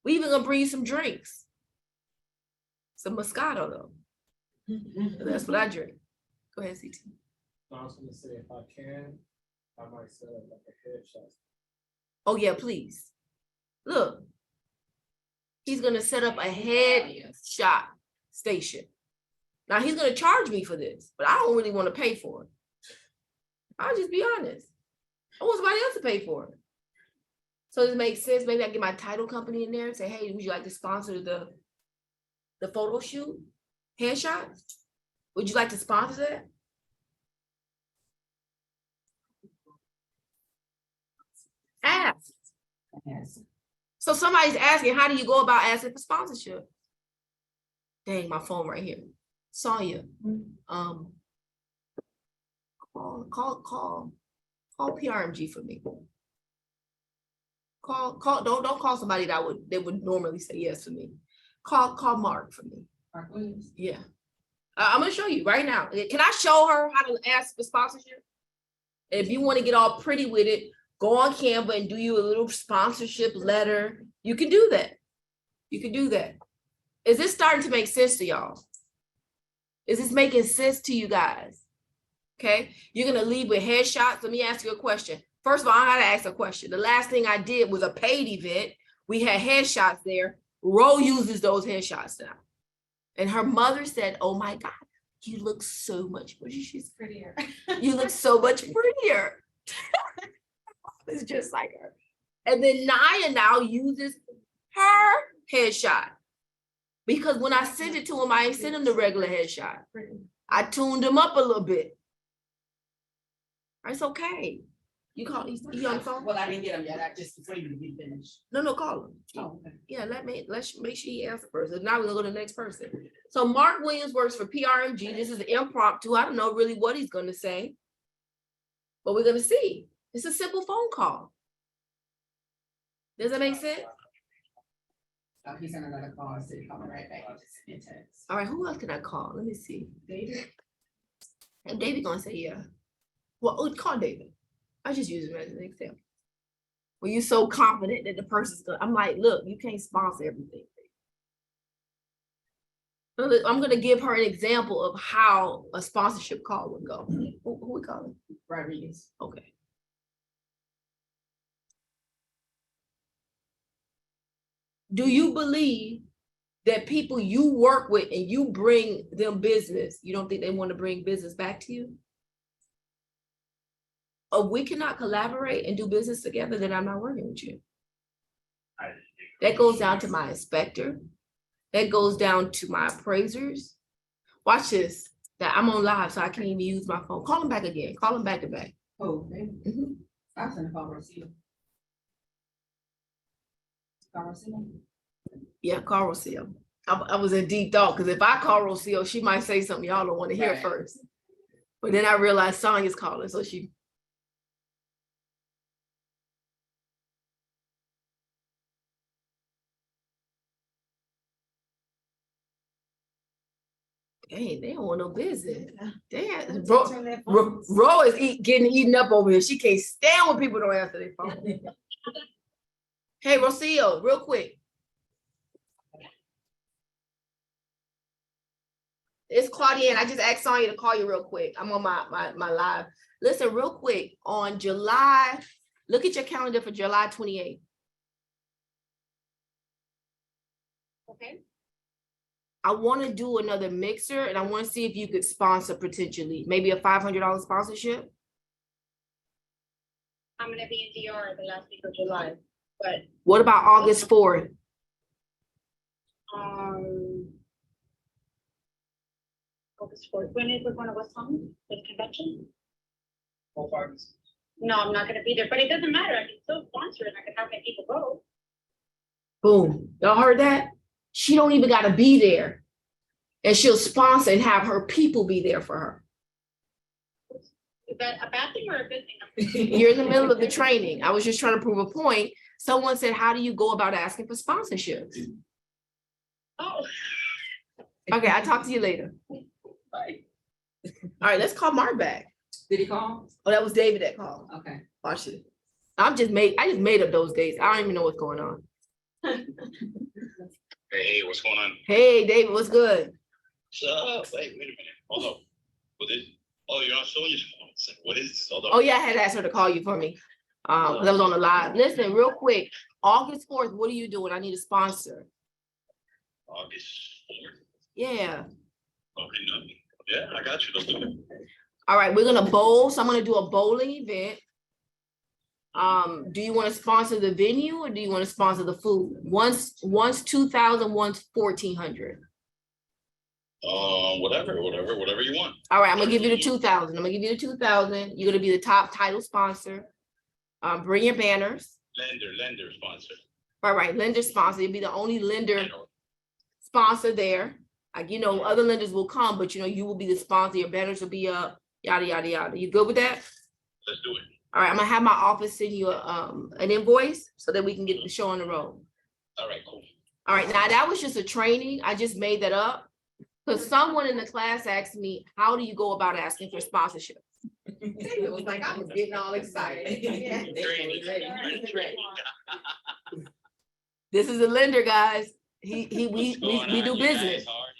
We even gonna bring you some drinks. Some Moscato though. That's what I drink. Go ahead, CT. I was gonna say, if I can, I might set up like a headshot. Oh yeah, please. Look. He's gonna set up a headshot station. Now he's gonna charge me for this, but I don't really want to pay for it. I'll just be honest. I want somebody else to pay for it. So does it make sense? Maybe I get my title company in there and say, hey, would you like to sponsor the photo shoot? Headshot? Would you like to sponsor that? Ask. Yes. So somebody's asking, how do you go about asking for sponsorship? Dang, my phone right here. Sonya, call PRMG for me. Call, don't call somebody they would normally say yes for me. Call Mark for me. Mark Williams. Yeah. I'm gonna show you right now. Can I show her how to ask for sponsorship? If you want to get all pretty with it, go on Canva and do you a little sponsorship letter. You can do that. You can do that. Is this starting to make sense to y'all? Is this making sense to you guys? Okay, you're gonna leave with headshots. Let me ask you a question. First of all, I gotta ask a question. The last thing I did was a paid event. We had headshots there. Ro uses those headshots now. And her mother said, oh my God, you look so much prettier. She's Prettier. you look so much prettier. It's just like her. And then Naya now uses her headshot. Because when I sent it to him, I ain't sent him the regular headshot. I tuned him up a little bit. It's okay. You call, he on the phone? Well, I didn't get him yet. I just waited to be finished. No, call him. Oh, okay. Yeah, let's make sure he answers first. And now we're gonna go to the next person. So Mark Williams works for PRMG. This is impromptu. I don't know really what he's gonna say, but we're gonna see. It's a simple phone call. Does that make sense? Oh, he's on another call, so he's coming right back. He just sent a text. All right, who else can I call? Let me see. David? And David gonna say yeah. Well, call David. I just use him as an example. When you're so confident that the person's gonna, I'm like, look, you can't sponsor everything. I'm gonna give her an example of how a sponsorship call would go. Who we calling? Rodriguez. Okay. Do you believe that people you work with and you bring them business, you don't think they want to bring business back to you? If we cannot collaborate and do business together, then I'm not working with you. That goes down to my inspector. That goes down to my appraisers. Watch this. That I'm on live, so I can't even use my phone. Call him back again. Call him back to back. Oh, David. Mhm. I was gonna call Rocio. Call Rocio? Yeah, call Rocio. I was in deep thought, because if I call Rocio, she might say something y'all don't want to hear Right. first. But then I realized Sonya's calling, so she. Dang, they don't want no business. Damn, Ro is getting eaten up over here. She can't stand when people don't answer their phone. Hey, Rocio, real quick. It's Claudia, and I just asked Sonya to call you real quick. I'm on my live. Listen, real quick, on July, look at your calendar for July 28th. Okay. I want to do another mixer and I want to see if you could sponsor potentially, maybe a $500 sponsorship. I'm gonna be in DR the last week of July, but, What about August 4th? August 4th, when is it going to West Palm, the convention? All farms. No, I'm not gonna be there, but it doesn't matter, I can still sponsor it, I can have my people go. Boom. Y'all heard that? She don't even got to be there. And she'll sponsor and have her people be there for her. Is that a bad thing or a good thing? You're in the middle of the training. I was just trying to prove a point. Someone said, how do you go about asking for sponsorships? Oh, Okay, I'll talk to you later. Bye. All right, let's call Mark back. Did he call? Oh, that was David that called. Okay. Watch it. I just made up those days. I don't even know what's going on. Hey, what's going on? Hey, David, what's good? So, wait a minute. Hold on. What is? Oh, you're not showing your phone. It's like, what is this? Hold on. Oh, yeah, I had asked her to call you for me. 'Cause I was on the live. Listen, real quick, August 4th, what are you doing? I need a sponsor. August 4th. Yeah. Okay, no. Yeah, I got you. Let's do it. All right, we're gonna bowl. So I'm gonna do a bowling event. Do you want to sponsor the venue or do you want to sponsor the food? One's 2,000, one's 1,400. Whatever you want. All right, I'm gonna give you the 2,000. I'm gonna give you the 2,000. You're gonna be the top title sponsor. Bring your banners. Lender sponsor. All right, lender sponsor. You'll be the only I lender know. sponsor there. Like, other lenders will come, but you will be the sponsor. Your banners will be up, yada, yada, yada. You good with that? Let's do it. All right, I'm gonna have my office send you an invoice so that we can get the show on the road. All right, cool. All right, now that was just a training. I just made that up. Because someone in the class asked me, how do you go about asking for sponsorship? It was like, I was getting all excited. Training. This is a lender, guys. We What's going do on? You guys business. hard?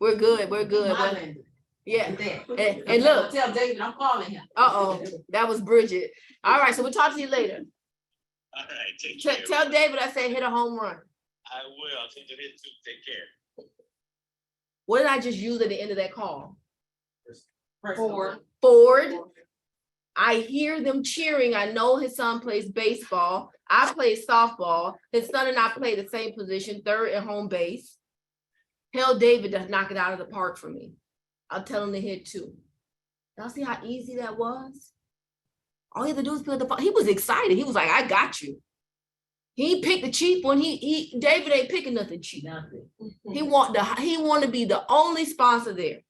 We're good, we're good. My but- lender. Yeah, There. and look, Tell David I'm calling him. that was Bridget. All right, so we'll talk to you later. All right, take care. Tell David I said hit a home run. I will. I'll take it in too. Take care. What did I just use at the end of that call? Ford. Ford. I hear them cheering. I know his son plays baseball. I play softball. His son and I play the same position, third and home base. Tell David to knock it out of the park for me. I'll tell him to hit 2. Y'all see how easy that was? All he had to do was pick up the phone. He was excited. He was like, I got you. He picked the cheap one. David ain't picking nothing cheap. He want to be the only sponsor there.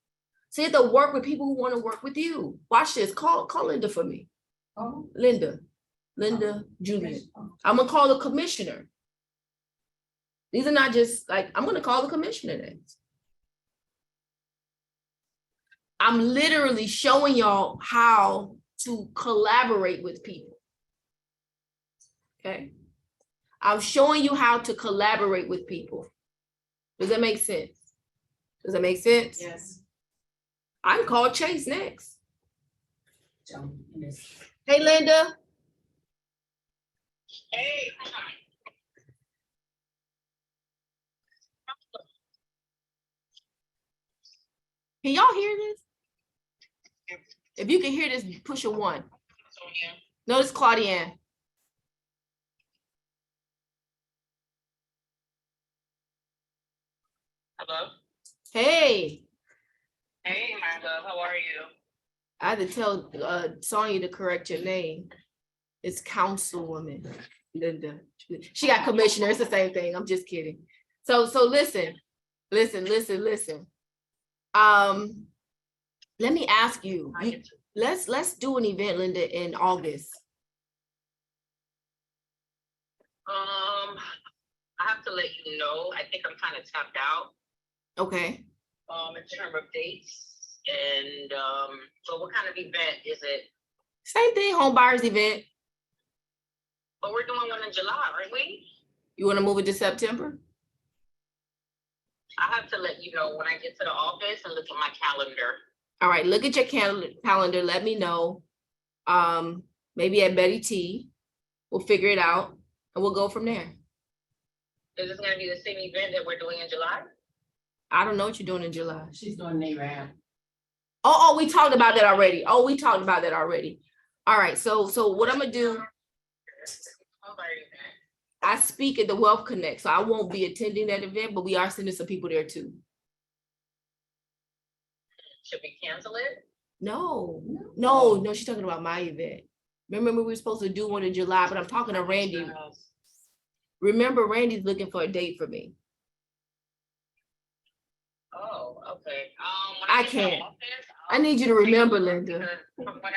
So you have to work with people who want to work with you. Watch this. Call Linda for me. Oh. Linda Julian. I'm gonna call the commissioner. These are not just like, I'm gonna call the commissioner next. I'm literally showing y'all how to collaborate with people. Okay. I'm showing you how to collaborate with people. Does that make sense? Does that make sense? Yes. I can call Chase next. Joe, yes. Hey, Linda. Hey. Can y'all hear this? If you can hear this, push a 1. No, it's Claudiane. Hello. Hey, Hey, my love. How are you? I had to tell Sonya to correct your name. It's Councilwoman Linda. She got commissioner. It's the same thing. I'm just kidding. So listen. Let me ask you. Let's do an event, Linda, in August. I have to let you know. I think I'm kind of tapped out. Okay. In terms of dates and so what kind of event is it? Same thing, home buyers event. But we're doing one in July, aren't we? You want to move it to September? I have to let you know when I get to the office and look at my calendar. All right, look at your calendar. Let me know. Maybe at Betty T. We'll figure it out and we'll go from there. Is this gonna be the same event that we're doing in July? I don't know what you're doing in July. She's doing NARAM. Oh, we talked about that already. We talked about that already. All right, so what I'm gonna do, Somebody event. I speak at the Wealth Connect, so I won't be attending that event, but we are sending some people there too. Should we cancel it? No, she's talking about my event. Remember, we were supposed to do one in July, but I'm talking to Randy. Remember, Randy's looking for a date for me. Oh, okay. When I get to can't. office, I need you to remember, Linda. because from what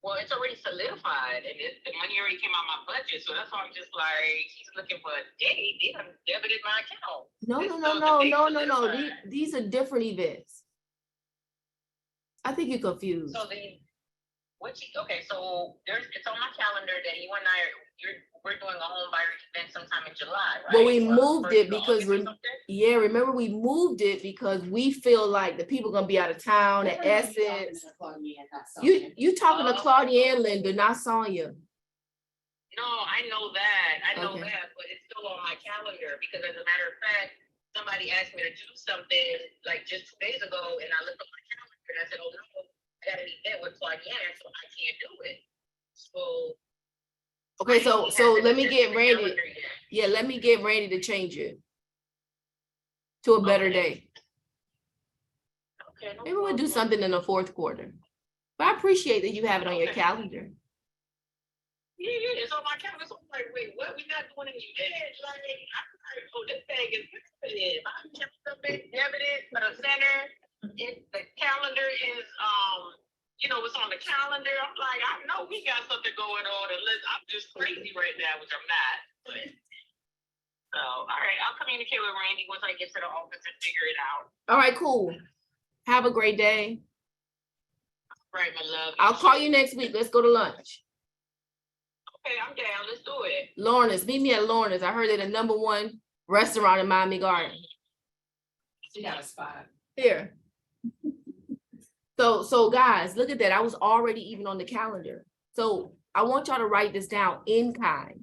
well, it's already solidified and the money already came out my budget, so that's why I'm just like, he's looking for a date. They done debited my account. No. So the date's solidified. These are different events. I think you're confused. So okay, so it's on my calendar that you and I we're doing a home buyer event sometime in July, right? But we Or moved first it of because August or something? yeah, remember we moved it because we feel like the people gonna be out of town at Essence. You talking to Claudia and Linda, not Sonia. No, I know that, Okay. but it's still on my calendar because as a matter of fact, somebody asked me to do something like just 2 days ago and I looked at my calendar and I said, oh no, I got an event with Claudia, so I can't do it. So. Okay, I so haven't let me set get the Randy. calendar yet. Yeah, let me get Randy to change it to a better Okay. day. Okay. no Maybe we'll do problem. something in the fourth quarter. But I appreciate that you have it on your calendar. Yeah, it's on my calendar. So I'm like, wait, what? We not doing any events? Like, I'm like, oh, this thing is debited. My calendar been debited for the center. The calendar is, it's on the calendar. I'm like, I know we got something going on, unless I'm just crazy right now, which I'm not. But, so, all right, I'll communicate with Randy once I get to the office and figure it out. All right, cool. Have a great day. Right, my love. I'll call you next week. Let's go to lunch. Okay, I'm down. Let's do it. Lorna's, meet me at Lorna's. I heard they're the #1 restaurant in Miami Gardens. She got a spot. Here. So guys, look at that. I was already even on the calendar. So I want y'all to write this down. In kind.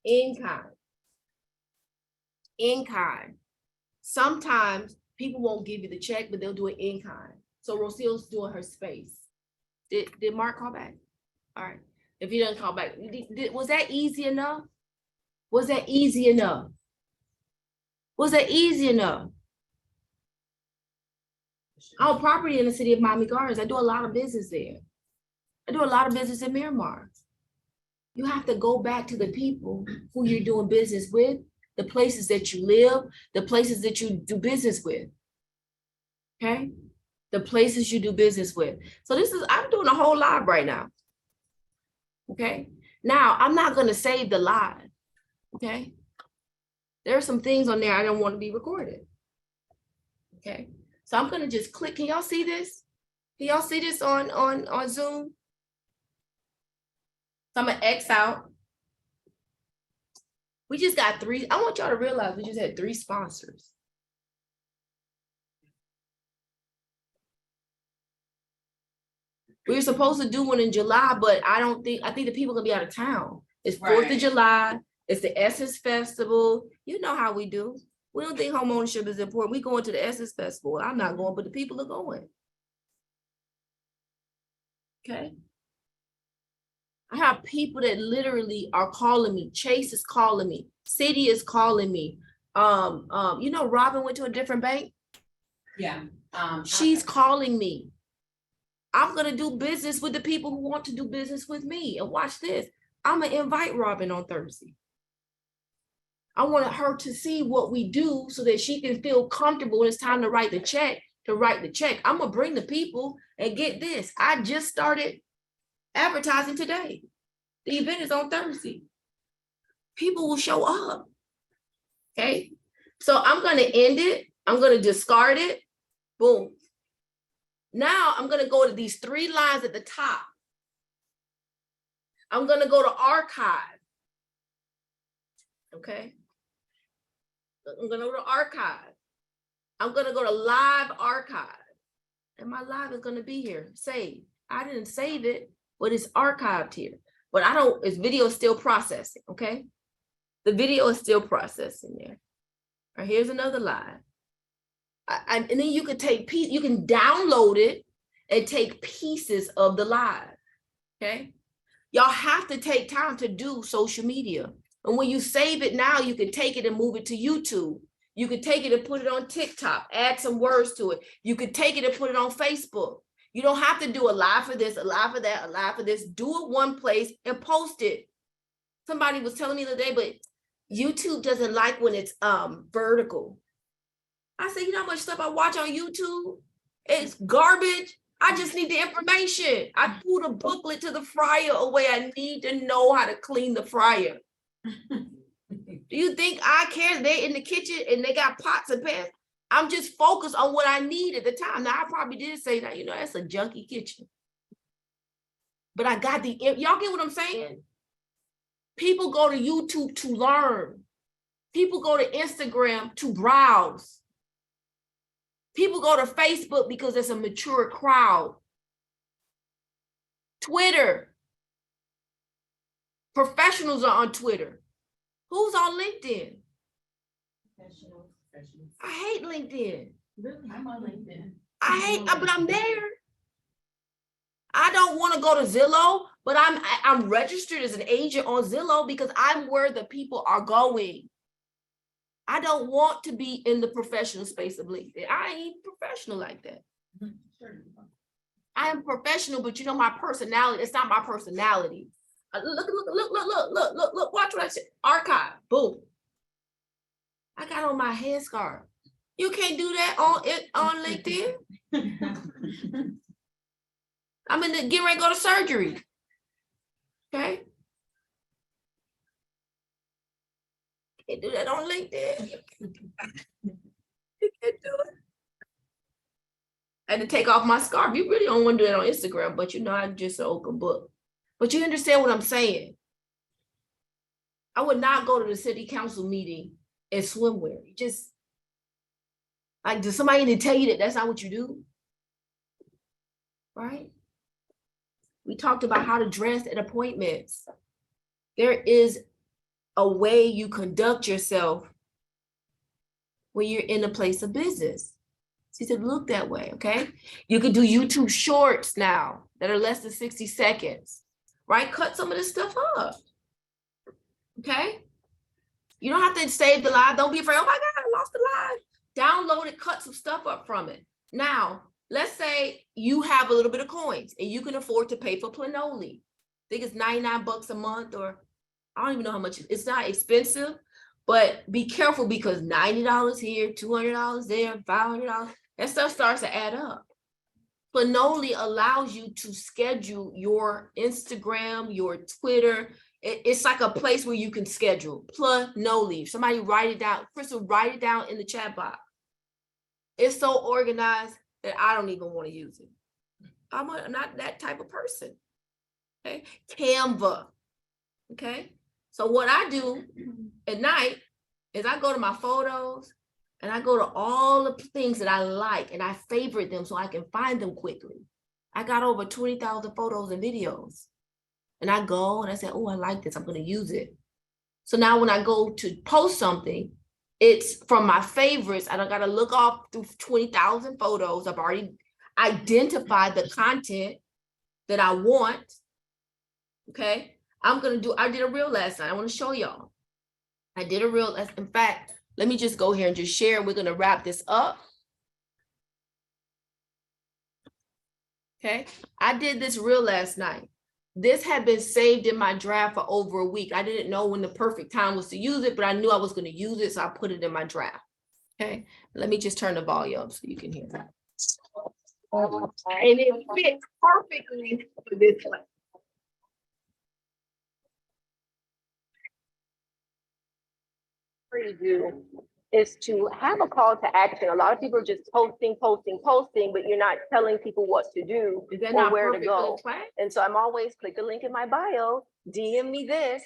In kind. In kind. Sometimes people won't give you the check, but they'll do it in kind. So Rosille's doing her space. Did Mark call back? All right. If he doesn't call back, was that easy enough? Was that easy enough? Was that easy enough? I own property in the city of Miami Gardens. I do a lot of business there. I do a lot of business in Miramar. You have to go back to the people who you're doing business with, the places that you live, the places that you do business with. Okay? The places you do business with. So I'm doing a whole live right now. Okay? Now, I'm not going to save the live. Okay? There are some things on there I don't want to be recorded. Okay? So I'm going to just click. Can y'all see this? Can y'all see this on Zoom? So I'm going to X out. We just got 3. I want y'all to realize we just had 3 sponsors. We were supposed to do one in July, but I think the people are gonna be out of town. It's 4th of Right. July. It's the Essence Festival. You know how we do. We don't think home ownership is important. We going to the Essence Festival. I'm not going, but the people are going. Okay. I have people that literally are calling me. Chase is calling me. City is calling me. Robin went to a different bank. Yeah. She's calling me. I'm gonna do business with the people who want to do business with me. And watch this. I'm gonna invite Robin on Thursday. I want her to see what we do so that she can feel comfortable when it's time to write the check. I'm gonna bring the people and get this. I just started advertising today. The event is on Thursday. People will show up. Okay. So I'm gonna end it. I'm gonna discard it. Boom. Now I'm going to go to these 3 lines at the top. I'm going to go to archive. Okay. I'm going to go to archive. I'm going to go to live archive. And my live is going to be here. Save. I didn't save it, but it's archived here. But its video is still processing. Okay. The video is still processing there. All right, here's another live. And then you can you can download it and take pieces of the live. Okay. Y'all have to take time to do social media. And when you save it now, you can take it and move it to YouTube. You can take it and put it on TikTok, add some words to it. You could take it and put it on Facebook. You don't have to do a live for this, a live for that, a live for this. Do it one place and post it. Somebody was telling me the other day, but YouTube doesn't like when it's vertical. I said, you know how much stuff I watch on YouTube? It's garbage. I just need the information. I pulled a booklet to the fryer away. I need to know how to clean the fryer. Do you think I care? They in the kitchen and they got pots and pans. I'm just focused on what I need at the time. Now I probably did say that, you know, that's a junky kitchen. But I got y'all get what I'm saying? People go to YouTube to learn. People go to Instagram to browse. People go to Facebook because it's a mature crowd. Twitter. Professionals are on Twitter. Who's on LinkedIn? I hate LinkedIn. Really? I'm on LinkedIn. But I'm there. I don't want to go to Zillow, but I'm registered as an agent on Zillow because I'm where the people are going. I don't want to be in the professional space of LinkedIn. I ain't professional like that. I am professional, but you know my personality. It's not my personality. Look, watch what I said. Archive, boom. I got on my headscarf. You can't do that on LinkedIn. I'm getting ready to go to surgery. Okay. Can't do that on LinkedIn. You can't do it. I had to take off my scarf. You really don't want to do that on Instagram, but you know, I'm just an open book. But you understand what I'm saying? I would not go to the city council meeting in swimwear. You just, like, does somebody need to tell you that that's not what you do? Right? We talked about how to dress at appointments. There is a way you conduct yourself when you're in a place of business. She said, look that way, okay? You could do YouTube shorts now that are less than 60 seconds, right? Cut some of this stuff up, okay? You don't have to save the live. Don't be afraid, oh my God, I lost the live. Download it, cut some stuff up from it. Now, let's say you have a little bit of coins and you can afford to pay for Planoly. I think it's 99 bucks a month, or I don't even know how much. It's not expensive, but be careful because $90 here, $200 there, $500, that stuff starts to add up. Planoly allows you to schedule your Instagram, your Twitter. It's like a place where you can schedule. Planoly. Somebody write it down. Crystal, write it down in the chat box. It's so organized that I don't even want to use it. I'm not that type of person. Okay. Canva. Okay. So what I do at night is I go to my photos and I go to all the things that I like and I favorite them so I can find them quickly. I got over 20,000 photos and videos. And I go and I say, oh, I like this. I'm going to use it. So now when I go to post something, it's from my favorites. I don't got to look off through 20,000 photos. I've already identified the content that I want. Okay. I did a reel last night. I want to show y'all. I did a reel. In fact, let me just go here and just share. We're going to wrap this up. Okay. I did this reel last night. This had been saved in my draft for over a week. I didn't know when the perfect time was to use it, but I knew I was going to use it. So I put it in my draft. Okay. Let me just turn the volume up so you can hear that. And it fits perfectly for this one. To do is to have a call to action. A lot of people are just posting, but you're not telling people what to do or where to go. And so I'm always click the link in my bio, DM me this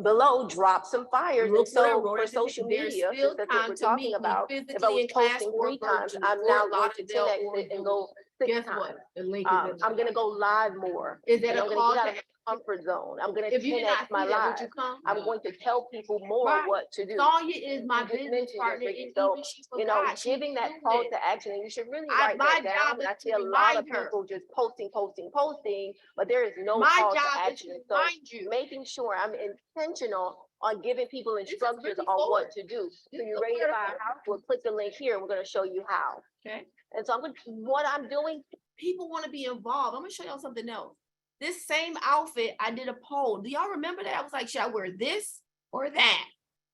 below, drop some fires. And so for social media, that's what we're talking about. If I was posting 3 times, I'm now going to 10x it and go 6 times. I'm going to go live more. Is that a call to comfort zone. I'm gonna If you did 10x not my see that, life. would you come? I'm going to tell people more Right. what to do. Sonya is my You just business mentioned it, partner, Ricky. and So, even she you know, forgot. She giving that knew call it. to action, and you should really I- write my that job down. And I is see to a lot of remind her. people just posting, but there is no My call to job is action. to So remind you. making sure I'm intentional on giving people is instructions really on forward. what to do. This So is you're the ready to part buy of a house? We'll click the link here and we're gonna show you how. Okay. And so what I'm doing, People want to be involved. I'm gonna show y'all something else. This same outfit, I did a poll. Do y'all remember that? I was like, should I wear this or that?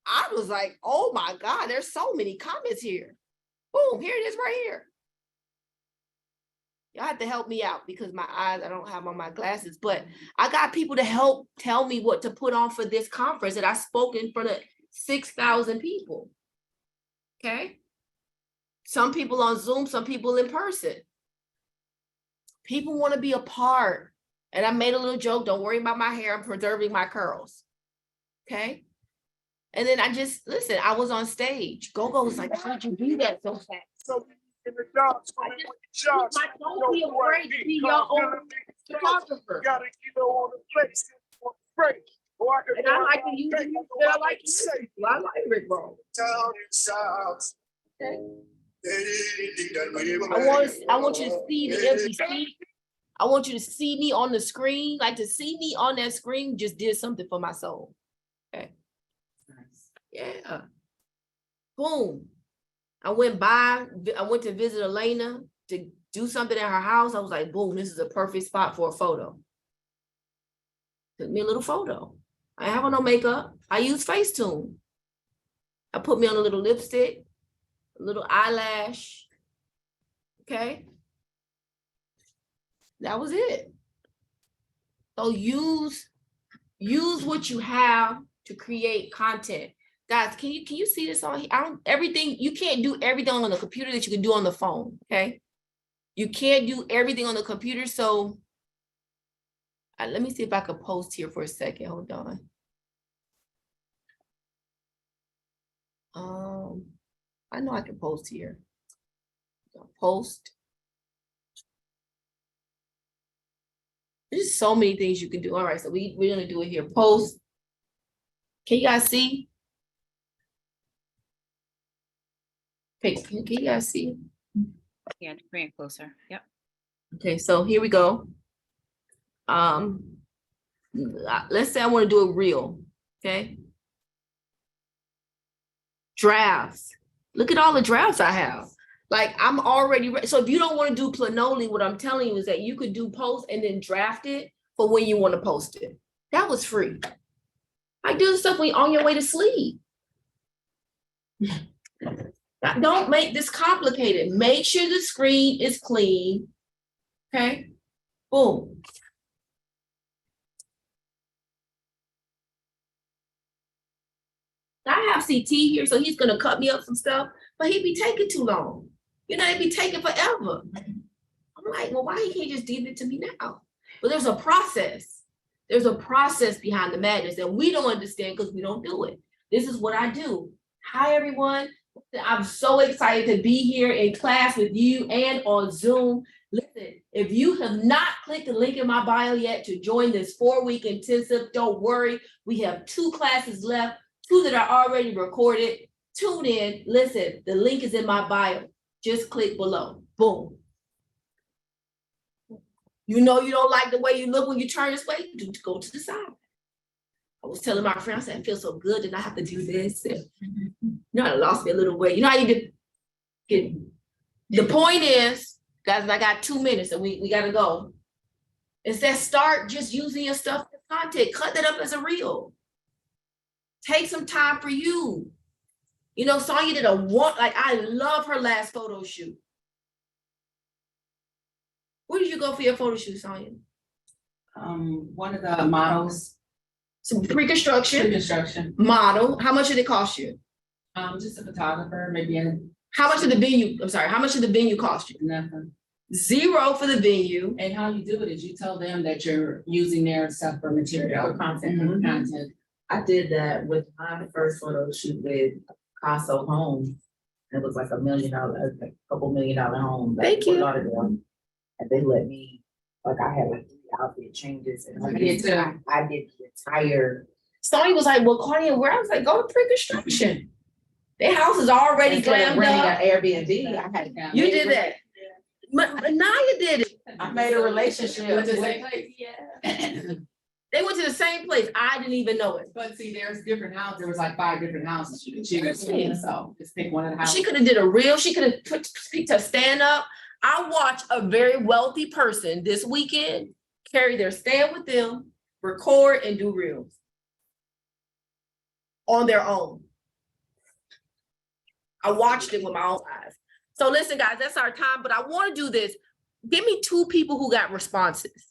I was like, oh my God, there's so many comments here. Boom, here it is right here. Y'all have to help me out because my eyes, I don't have on my glasses, but I got people to help tell me what to put on for this conference that I spoke in front of 6,000 people. Okay. Some people on Zoom, some people in person. People want to be a part. And I made a little joke, don't worry about my hair, I'm preserving my curls. Okay. And then I just, listen, I was on stage. Go-Go was like, how did you do that so fast? So in the dark, so I they just- with the shots. Don't be afraid to be your own photographer. Gotta keep it on the place. On the break. Or I could And go I like around to use back, the I music know that I what like to to say. use. I like Rick Roll. Down in south. I want you to see the empty seat. I want you to see me on the screen. Like to see me on that screen just did something for my soul. Okay. Yeah. Boom. I went to visit Elena to do something at her house. I was like, boom, this is a perfect spot for a photo. Took me a little photo. I have on no makeup. I use Facetune. I put me on a little lipstick, a little eyelash. Okay. That was it. So use what you have to create content. Guys, can you see this on here? Everything, you can't do everything on the computer that you can do on the phone, okay? You can't do everything on the computer, so let me see if I could post here for a second. Hold on. I know I can post here. Post. There's so many things you can do. All right, so we're gonna do it here. Post. Can you guys see? Okay, can you guys see? Yeah, bring it closer. Yep. Okay, so here we go. Let's say I want to do a reel, okay? Drafts. Look at all the drafts I have. Like I'm already ready. So if you don't want to do Planoly, what I'm telling you is that you could do post and then draft it for when you want to post it. That was free. I do stuff when you're on your way to sleep. Don't make this complicated. Make sure the screen is clean. Okay, boom. I have CT here, so he's gonna cut me up some stuff, but he'd be taking too long. You know, it'd be taking forever. I'm like, well, why he can't just give it to me now? But there's a process. There's a process behind the madness that we don't understand because we don't do it. This is what I do. Hi, everyone. I'm so excited to be here in class with you and on Zoom. Listen, if you have not clicked the link in my bio yet to join this 4-week intensive, don't worry. We have 2 classes left, 2 that are already recorded. Tune in. Listen, the link is in my bio. Just click below. Boom. You know you don't like the way you look when you turn this way, you go to the side. I was telling my friend, I said, I feel so good and I have to do this. And, you know, I lost me a little weight. You know how you do? The point is, guys, I got 2 minutes and we gotta go. Instead, start just using your stuff for content. Cut that up as a reel. Take some time for you. You know, Sonya did I love her last photo shoot. Where did you go for your photo shoot, Sonya? One of the models, Some pre-construction, construction, model. How much did it cost you? just a photographer, maybe How much did the venue, how much did the venue cost you? nothing. $0 for the venue. And how you do it is you tell them that you're using their stuff for material, content, Mhm. content. I did that with my first photo shoot with Casso Home. It was like $1 million, a couple $1 million home. Thank you. And they let me, like I had like 3 outfit changes and I did too. I did the entire. Sonny was like, well, Claudia, where? I was like, go to pre-construction. Their house is already Instead of glammed renting up. an Airbnb, I had. You did that. Naya did it. I made a relationship Went to the with. same place. They went to the same place. I didn't even know it. But see, there's different houses, there was like 5 different houses you could choose from, so just pick one of the houses. She could have did a reel. She could have picked her stand up. I watched a very wealthy person this weekend carry their stand with them, record and do reels on their own. I watched it with my own eyes. So listen, guys, that's our time, but I want to do this. Give me 2 people who got responses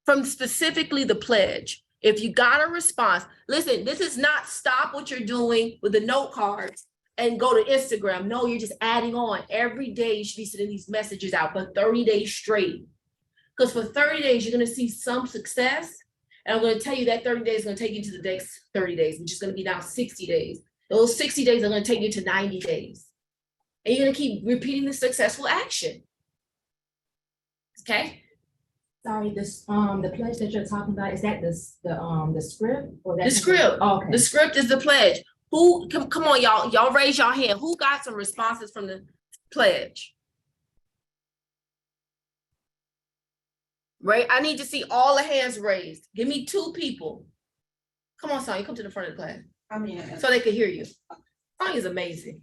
from specifically the pledge. If you got a response, listen, this is not stop what you're doing with the note cards and go to Instagram. No, you're just adding on. Every day you should be sending these messages out for 30 days straight. Because for 30 days, you're going to see some success. And I'm going to tell you that 30 days is going to take you to the next 30 days, which is going to be now 60 days. Those 60 days are going to take you to 90 days. And you're going to keep repeating the successful action. Okay? Sorry, this, the pledge that you're talking about, is that the script or that? The script. Okay. The script is the pledge. Who, come on, y'all. Y'all raise your hand. Who got some responses from the pledge? Right? I need to see all the hands raised. Give me 2 people. Come on, Sonya, come to the front of the class. I mean. So they can hear you. Sonya's amazing.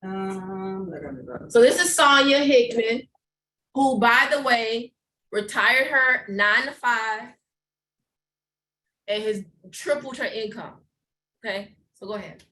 So this is Sonya Hickman, who, by the way, retired her 9 to 5 and has tripled her income. Okay, so go ahead.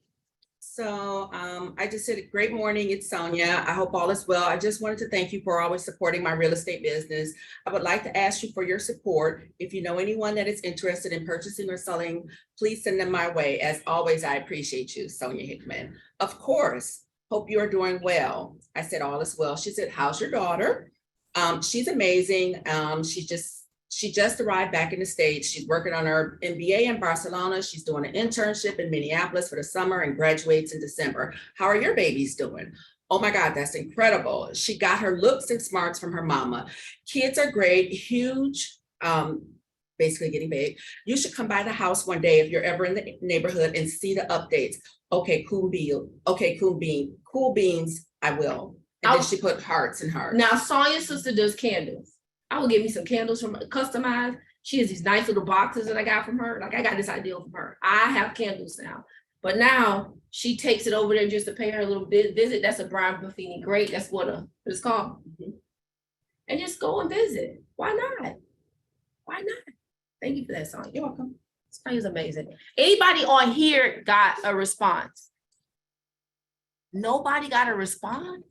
So I just said, great morning, it's Sonia. I hope all is well. I just wanted to thank you for always supporting my real estate business. I would like to ask you for your support. If you know anyone that is interested in purchasing or selling, please send them my way. As always, I appreciate you, Sonia Hickman. Of course, hope you are doing well. I said, all is well. She said, how's your daughter? She's amazing. She just arrived back in the States. She's working on her MBA in Barcelona. She's doing an internship in Minneapolis for the summer and graduates in December. How are your babies doing? Oh my God, that's incredible. She got her looks and smarts from her mama. Kids are great, huge, basically getting big. You should come by the house one day if you're ever in the neighborhood and see the updates. Okay, cool beans, I will. And then she put hearts in hearts. Now, Sonya's sister does candles. I will give me some candles from customized. She has these nice little boxes that I got from her. Like I got this ideal from her. I have candles now, but now she takes it over there just to pay her a little visit. That's a Brian Buffini. Great. That's what it's called. And just go and visit. Why not? Why not? Thank you for that, Sonya. You're welcome. Sonya's amazing. Anybody on here got a response? Nobody got a response?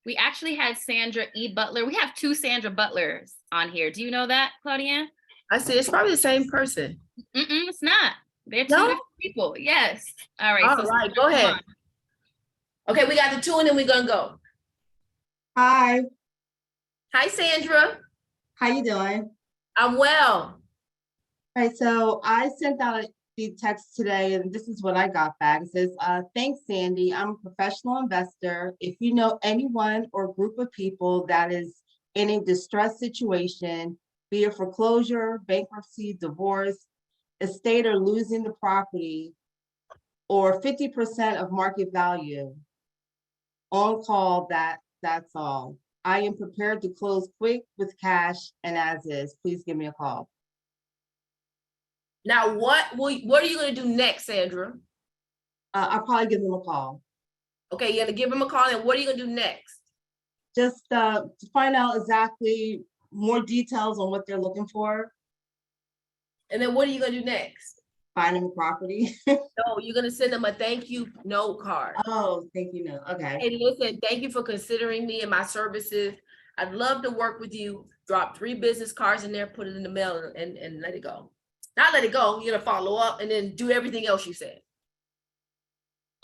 We actually had Sandra E. Butler. We have 2 Sandra Butlers on here. Do you know that, Claudia? I said, it's probably the same person. It's not. They're 2 No? different people. Yes. All right. All right, go ahead. Okay, we got the 2 and then we're gonna go. Hi, Hi, Sandra. how you doing? I'm well. All right, so I sent out the text today and this is what I got back. It says, thanks, Sandy. I'm a professional investor. If you know anyone or group of people that is in a distressed situation, be it foreclosure, bankruptcy, divorce, estate, or losing the property, or 50% of market value, on call, that's all. I am prepared to close quick with cash and as is. Please give me a call. Now, what are you gonna do next, Sandra? I'll probably give them a call. Okay, you're gonna give them a call, and what are you gonna do next? Just to find out exactly more details on what they're looking for. And then what are you gonna do next? Find them a property. No, you're gonna send them a thank you note card. Oh, thank you. No, okay. Hey, listen, thank you for considering me and my services. I'd love to work with you. Drop 3 business cards in there, put it in the mail and let it go. Not let it go, you're gonna follow up and then do everything else you said.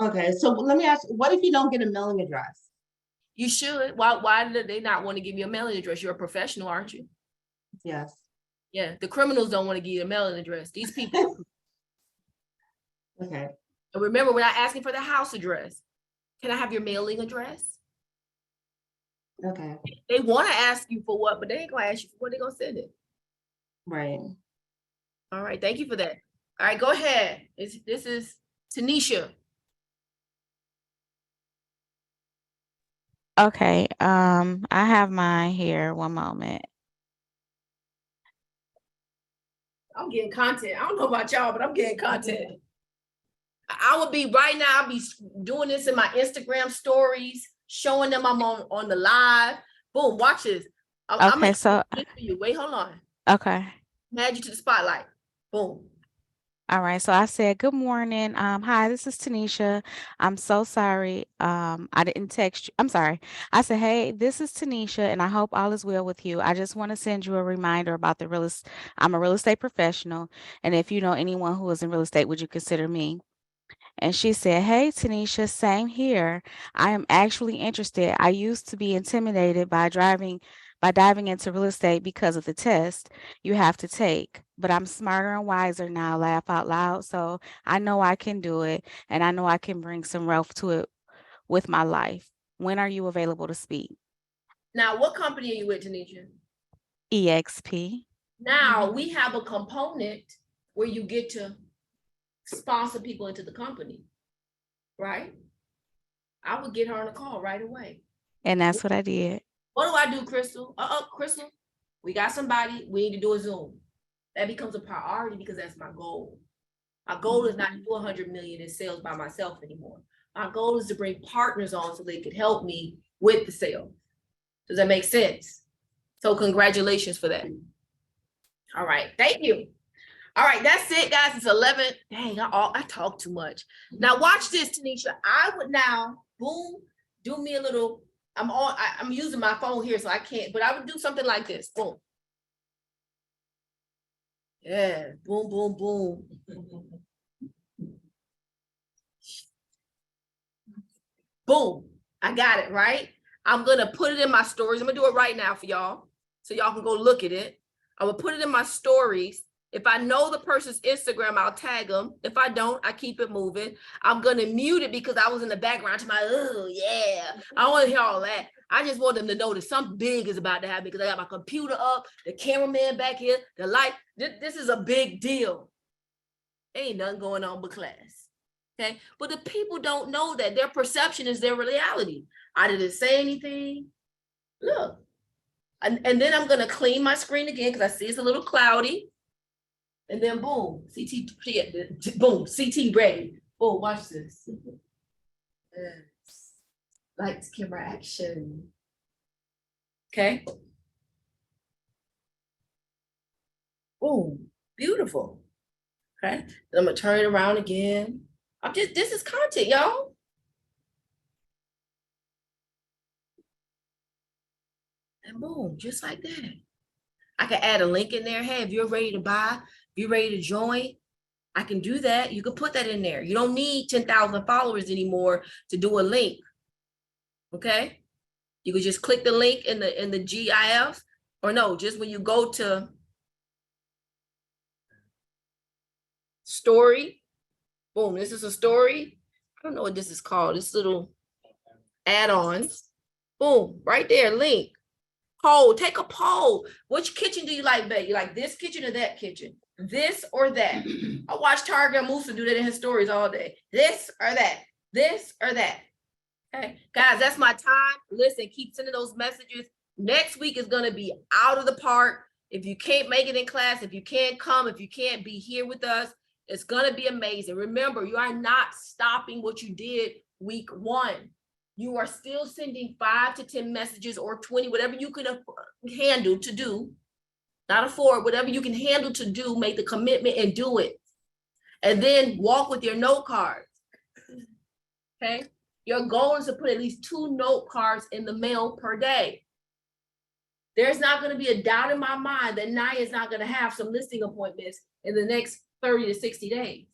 Okay, so let me ask, what if you don't get a mailing address? You should. Why do they not want to give you a mailing address? You're a professional, aren't you? Yes. Yeah, the criminals don't want to give you a mailing address. These people. Okay. And remember, we're not asking for the house address. Can I have your mailing address? Okay, They want to ask you for what, but they ain't gonna ask you for what. They gonna send it. right. All right, thank you for that. All right, go ahead. This is Tanisha. Okay, I have mine here. One moment. I'm getting content. I don't know about y'all, but I'm getting content. I would be right now, I'll be doing this in my Instagram stories, showing them I'm on the live. Boom, watch this. I'm Okay, so for you. Wait, hold on. okay. Add you to the spotlight. Boom. All right, so I said, good morning. Hi, this is Tanisha. I'm so sorry. I didn't text you. I'm sorry. I said, hey, this is Tanisha, and I hope all is well with you. I just want to send you a reminder about the I'm a real estate professional, and if you know anyone who is in real estate, would you consider me? And she said, hey, Tanisha, same here. I am actually interested. I used to be intimidated by diving into real estate because of the test you have to take. But I'm smarter and wiser now, laugh out loud. So I know I can do it, and I know I can bring some wealth to it with my life. When are you available to speak? Now, what company are you with, Tanisha? EXP. Now, we have a component where you get to sponsor people into the company, right? I would get her on a call right away. And that's what I did. What do I do, Crystal? Crystal, we got somebody, we need to do a Zoom. That becomes a priority because that's my goal. My goal is not to do 100 million in sales by myself anymore. My goal is to bring partners on so they could help me with the sale. Does that make sense? So congratulations for that. All right, thank you. All right, that's it, guys. It's 11. Dang, I talk too much. Now watch this, Tanisha. I would now, boom, do me a little, I'm using my phone here, so I can't, but I would do something like this, boom. Yeah, boom, boom, boom. Boom, I got it, right? I'm gonna put it in my stories. I'm gonna do it right now for y'all, so y'all can go look at it. I will put it in my stories. If I know the person's Instagram, I'll tag them. If I don't, I keep it moving. I'm gonna mute it because I was in the background to my, oh yeah. I don't wanna hear all that. I just want them to know that something big is about to happen because I got my computer up, the cameraman back here, the light. This is a big deal. Ain't nothing going on but class. Okay, but the people don't know that. Their perception is their reality. I didn't say anything. Look. And then I'm gonna clean my screen again because I see it's a little cloudy. And then boom, boom, CT ready. Boom, watch this. Yes. Lights, camera, action. Okay. Boom, beautiful. Okay, then I'm gonna turn it around again. This is content, y'all. And boom, just like that. I can add a link in there. Hey, if you're ready to buy, if you're ready to join, I can do that. You can put that in there. You don't need 10,000 followers anymore to do a link. Okay? You could just click the link in the GIF, or no, just when you go to story, boom, this is a story. I don't know what this is called. This little add-ons. Boom, right there, link. Poll, take a poll. Which kitchen do you like better? You like this kitchen or that kitchen? This or that? I watch Target Musa do that in his stories all day. This or that? This or that? Okay, guys, that's my time. Listen, keep sending those messages. Next week is gonna be out of the park. If you can't make it in class, if you can't come, if you can't be here with us, it's gonna be amazing. Remember, you are not stopping what you did week 1. You are still sending 5 to 10 messages or 20, whatever you can handle to do, not afford, whatever you can handle to do, make the commitment and do it. And then walk with your note cards, okay? Your goal is to put at least 2 note cards in the mail per day. There's not gonna be a doubt in my mind that Naya is not gonna have some listing appointments in the next 30 to 60 days.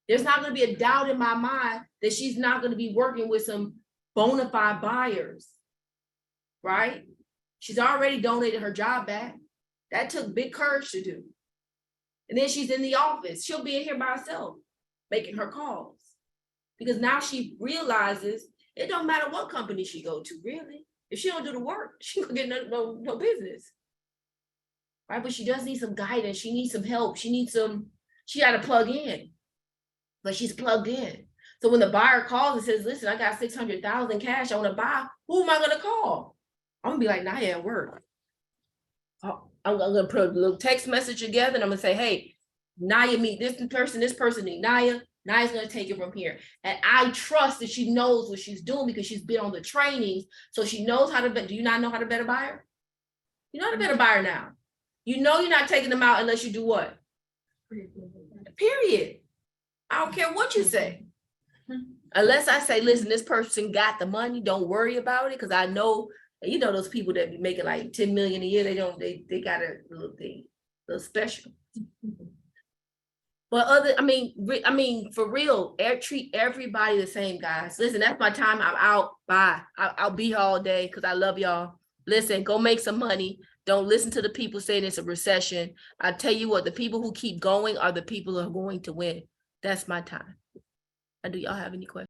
There's not going to be a doubt in my mind that she's not going to be working with some bona fide buyers, right? She's already donated her job back. That took big courage to do. And then she's in the office. She'll be in here by herself, making her calls. Because now she realizes it don't matter what company she go to, really. If she don't do the work, she don't get no business. Right, but she does need some guidance. She needs some help. She got to plug in, but she's plugged in. So when the buyer calls and says, listen, I got 600,000 cash, I want to buy, who am I going to call? I'm gonna be like, Naya at work. I'm gonna put a little text message together and I'm gonna say, hey, Naya meet this person need Naya. Naya's gonna take it from here. And I trust that she knows what she's doing because she's been on the trainings. So she knows how to bet. Do you not know how to bet a buyer? You know how to bet a buyer now. You know you're not taking them out unless you do what? Period. I don't care what you say. Unless I say, listen, this person got the money, don't worry about it. Cause I know, you know, those people that be making like 10 million a year, they got a little thing, a little special. But I mean, for real, treat everybody the same, guys. Listen, that's my time. I'm out. Bye. I'll be here all day because I love y'all. Listen, go make some money. Don't listen to the people saying it's a recession. I tell you what, the people who keep going are the people who are going to win. That's my time. Do y'all have any questions?